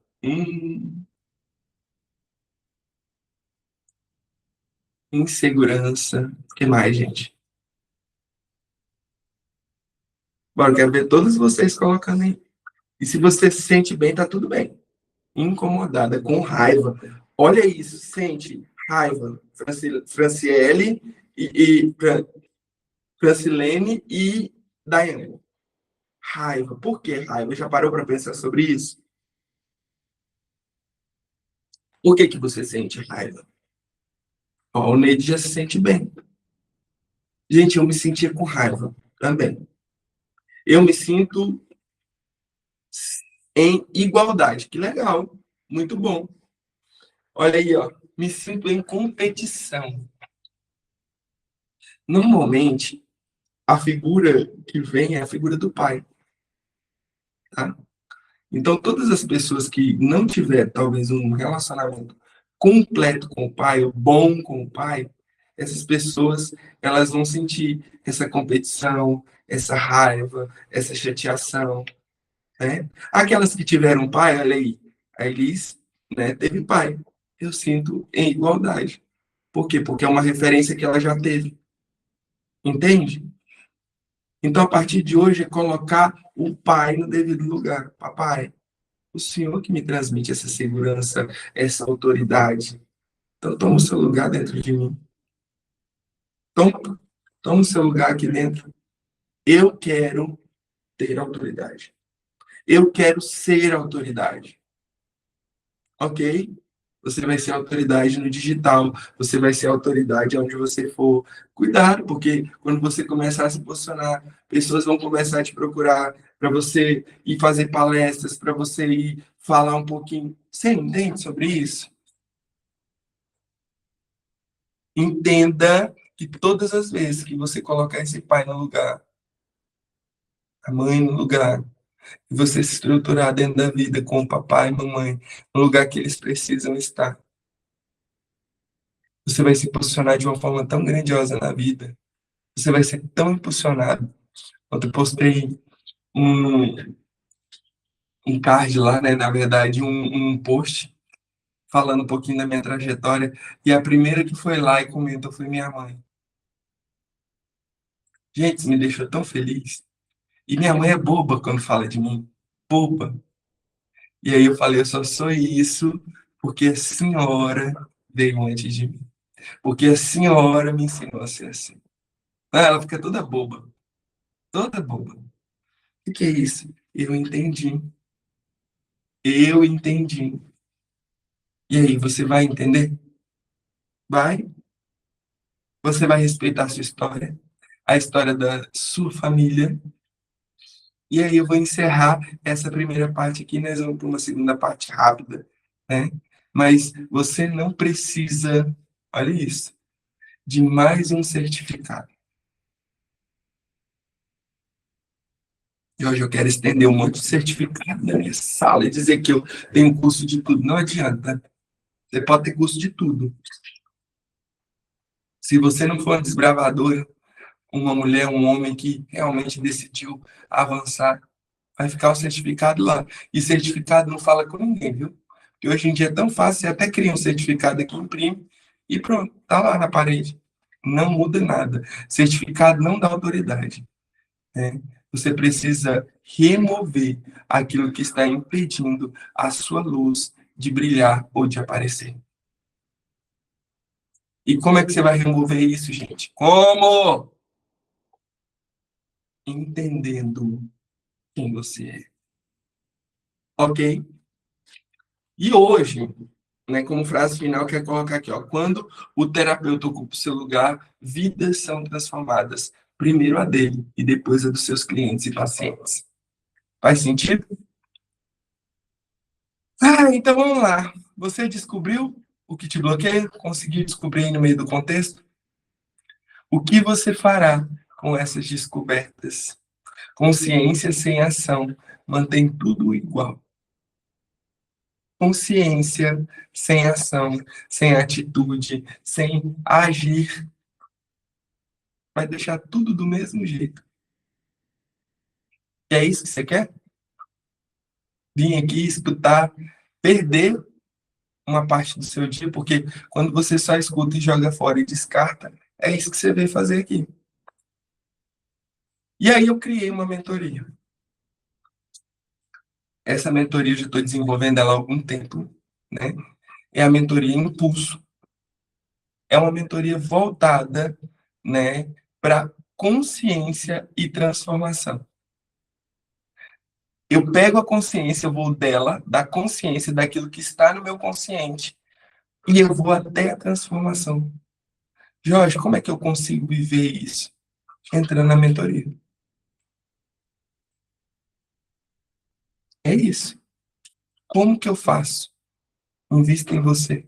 Insegurança. O que mais, gente? Bora, quero ver todos vocês colocando aí. E se você se sente bem, tá tudo bem. Incomodada, com raiva. Olha isso, sente raiva. Franciele Francilene e Daiane. Raiva. Por que raiva? Já parou para pensar sobre isso? Por que você sente raiva? Ó, o Neide já se sente bem. Gente, eu me sentia com raiva também. Eu me sinto em igualdade. Que legal. Muito bom. Olha aí, ó. Me sinto em competição. Normalmente, a figura que vem é a figura do pai, tá? Então, todas as pessoas que não tiver talvez um relacionamento completo com o pai, ou bom com o pai, essas pessoas, elas vão sentir essa competição, essa raiva, essa chateação, né? Aquelas que tiveram pai, olha aí, a Elis, né, teve pai. Eu sinto em igualdade. Por quê? Porque é uma referência que ela já teve. Entende? Então, a partir de hoje, é colocar o pai no devido lugar. Papai, o Senhor que me transmite essa segurança, essa autoridade. Então, toma o seu lugar dentro de mim. Toma, toma o seu lugar aqui dentro. Eu quero ter autoridade. Eu quero ser autoridade. Ok? Você vai ser autoridade no digital, você vai ser autoridade onde você for. Cuidado, porque quando você começar a se posicionar, pessoas vão começar a te procurar para você ir fazer palestras, para você ir falar um pouquinho. Você entende sobre isso? Entenda que todas as vezes que você colocar esse pai no lugar, a mãe no lugar, e você se estruturar dentro da vida com o papai e mamãe, no lugar que eles precisam estar, você vai se posicionar de uma forma tão grandiosa na vida. Você vai ser tão impulsionado. Ontem eu postei um, um card lá, né? Na verdade, um post falando um pouquinho da minha trajetória. E a primeira que foi lá e comentou foi minha mãe. Gente, isso me deixou tão feliz. E minha mãe é boba quando fala de mim. Boba. E aí eu falei, eu só sou isso porque a senhora veio antes de mim. Porque a senhora me ensinou a ser assim. Ah, ela fica toda boba. Toda boba. O que é isso? Eu entendi. Eu entendi. E aí, você vai entender? Vai? Você vai respeitar a sua história, a história da sua família. E aí eu vou encerrar essa primeira parte aqui, nós vamos para uma segunda parte rápida, né? Mas você não precisa, olha isso, de mais um certificado. E hoje eu quero estender um monte de certificado na minha sala e dizer que eu tenho curso de tudo. Não adianta. Você pode ter curso de tudo. Se você não for uma desbravadora, uma mulher, um homem que realmente decidiu avançar, vai ficar o certificado lá. E certificado não fala com ninguém, viu? Porque hoje em dia é tão fácil, você até cria um certificado aqui, imprime e pronto, tá lá na parede. Não muda nada. Certificado não dá autoridade, né? Você precisa remover aquilo que está impedindo a sua luz de brilhar ou de aparecer. E como é que você vai remover isso, gente? Como? Entendendo quem você é. Ok? E hoje, né, como frase final, quer colocar aqui, ó, quando o terapeuta ocupa o seu lugar, vidas são transformadas. Primeiro a dele e depois a dos seus clientes e pacientes. Faz sentido? Ah, então vamos lá. Você descobriu o que te bloqueia? Conseguiu descobrir aí no meio do contexto? O que você fará com essas descobertas? Consciência sem ação mantém tudo igual. Consciência sem ação, sem atitude, sem agir, vai deixar tudo do mesmo jeito. E é isso que você quer? Vir aqui escutar, perder uma parte do seu dia, porque quando você só escuta e joga fora e descarta, é isso que você veio fazer aqui. E aí eu criei uma mentoria. Essa mentoria eu já estou desenvolvendo ela há algum tempo, né? É a mentoria Impulso. É uma mentoria voltada, né, para consciência e transformação. Eu pego a consciência, eu vou dela, da consciência, daquilo que está no meu consciente, e eu vou até a transformação. Jorge, como é que eu consigo viver isso? Entrando na mentoria. É isso. Como que eu faço? Invista em você.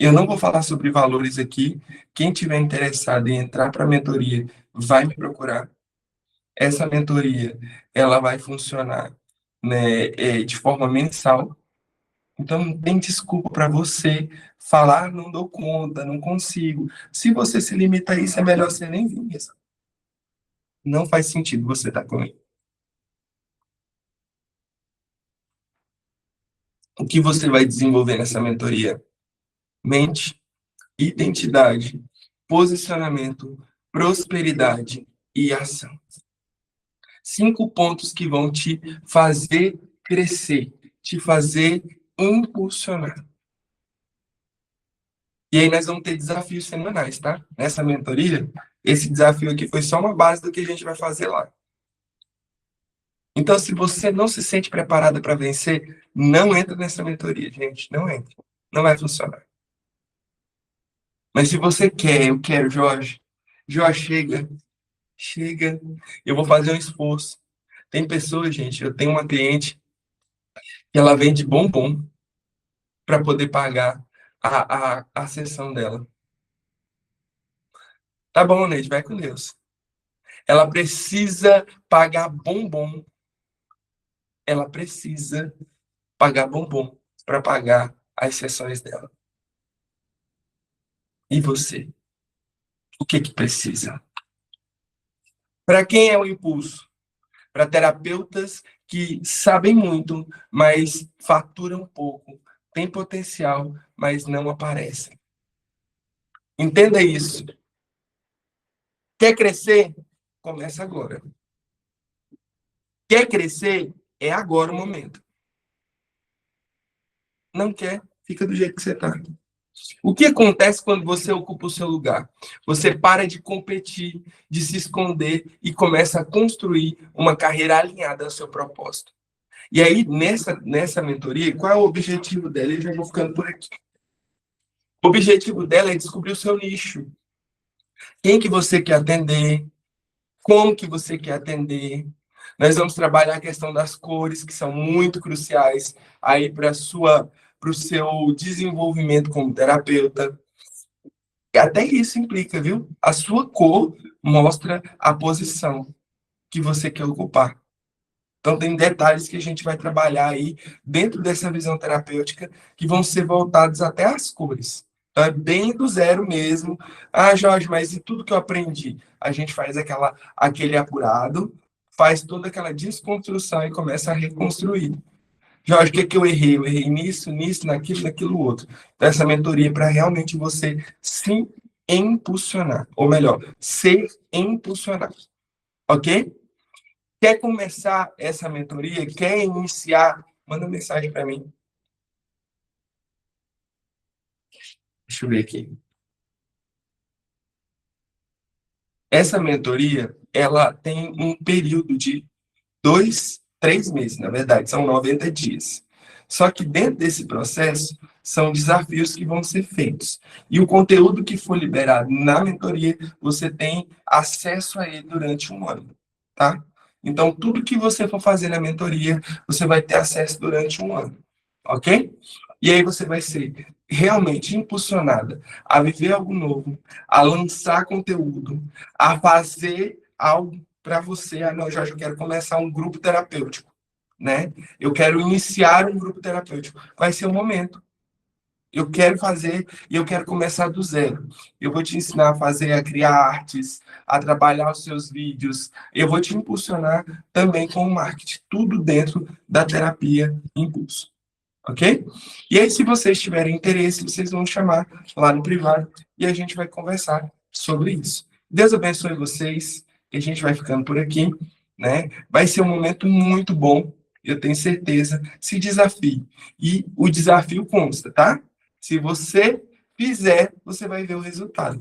Eu não vou falar sobre valores aqui. Quem tiver interessado em entrar para a mentoria, vai me procurar. Essa mentoria, ela vai funcionar, né, de forma mensal. Então, não tem desculpa para você falar, não dou conta, não consigo. Se você se limita a isso, é melhor você nem vir mesmo. Não faz sentido você estar comigo. O que você vai desenvolver nessa mentoria? Mente, identidade, posicionamento, prosperidade e ação. 5 pontos que vão te fazer crescer, te fazer impulsionar. E aí nós vamos ter desafios semanais, tá? Nessa mentoria, esse desafio aqui foi só uma base do que a gente vai fazer lá. Então, se você não se sente preparada para vencer, não entra nessa mentoria, gente. Não entra. Não vai funcionar. Mas se você quer, eu quero, Jorge. Jorge, chega. Chega. Eu vou fazer um esforço. Tem pessoas, gente, eu tenho uma cliente que ela vende bombom para poder pagar a sessão dela. Tá bom, Neide, vai com Deus. Ela precisa pagar bombom. Ela precisa pagar bombom para pagar as sessões dela. E você? O que que precisa? Para quem é o impulso? Para terapeutas que sabem muito, mas faturam pouco, têm potencial, mas não aparecem. Entenda isso. Quer crescer? Começa agora. Quer crescer? É agora o momento. Não quer? Fica do jeito que você está. O que acontece quando você ocupa o seu lugar? Você para de competir, de se esconder e começa a construir uma carreira alinhada ao seu propósito. E aí, nessa mentoria, qual é o objetivo dela? Eu já vou ficando por aqui. O objetivo dela é descobrir o seu nicho. Quem que você quer atender? Como que você quer atender? Nós vamos trabalhar a questão das cores, que são muito cruciais aí para o seu desenvolvimento como terapeuta. E até isso implica, viu? A sua cor mostra a posição que você quer ocupar. Então, tem detalhes que a gente vai trabalhar aí dentro dessa visão terapêutica que vão ser voltados até às cores. Então, é bem do zero mesmo. Ah, Jorge, mas e tudo que eu aprendi? A gente faz aquele apurado, faz toda aquela desconstrução e começa a reconstruir. Jorge, o que eu errei? Eu errei nisso, naquilo outro. Então, essa mentoria é para realmente você se impulsionar. Ou melhor, ser impulsionado. Ok? Quer começar essa mentoria? Quer iniciar? Manda mensagem para mim. Deixa eu ver aqui. Essa mentoria, ela tem um período de 3 meses, na verdade, são 90 dias. Só que dentro desse processo, são desafios que vão ser feitos. E o conteúdo que for liberado na mentoria, você tem acesso a ele durante um ano, tá? Então, tudo que você for fazer na mentoria, você vai ter acesso durante um ano, ok? E aí você vai ser realmente impulsionada a viver algo novo, a lançar conteúdo, a fazer algo para você. Ah, não, Jorge, eu quero começar um grupo terapêutico, né? Eu quero iniciar um grupo terapêutico. Vai ser o momento. Eu quero fazer e eu quero começar do zero. Eu vou te ensinar a fazer, a criar artes, a trabalhar os seus vídeos. Eu vou te impulsionar também com o marketing. Tudo dentro da terapia Impulso. Ok? E aí, se vocês tiverem interesse, vocês vão chamar lá no privado e a gente vai conversar sobre isso. Deus abençoe vocês e a gente vai ficando por aqui, né? Vai ser um momento muito bom, eu tenho certeza. Se desafie. E o desafio consta, tá? Se você fizer, você vai ver o resultado.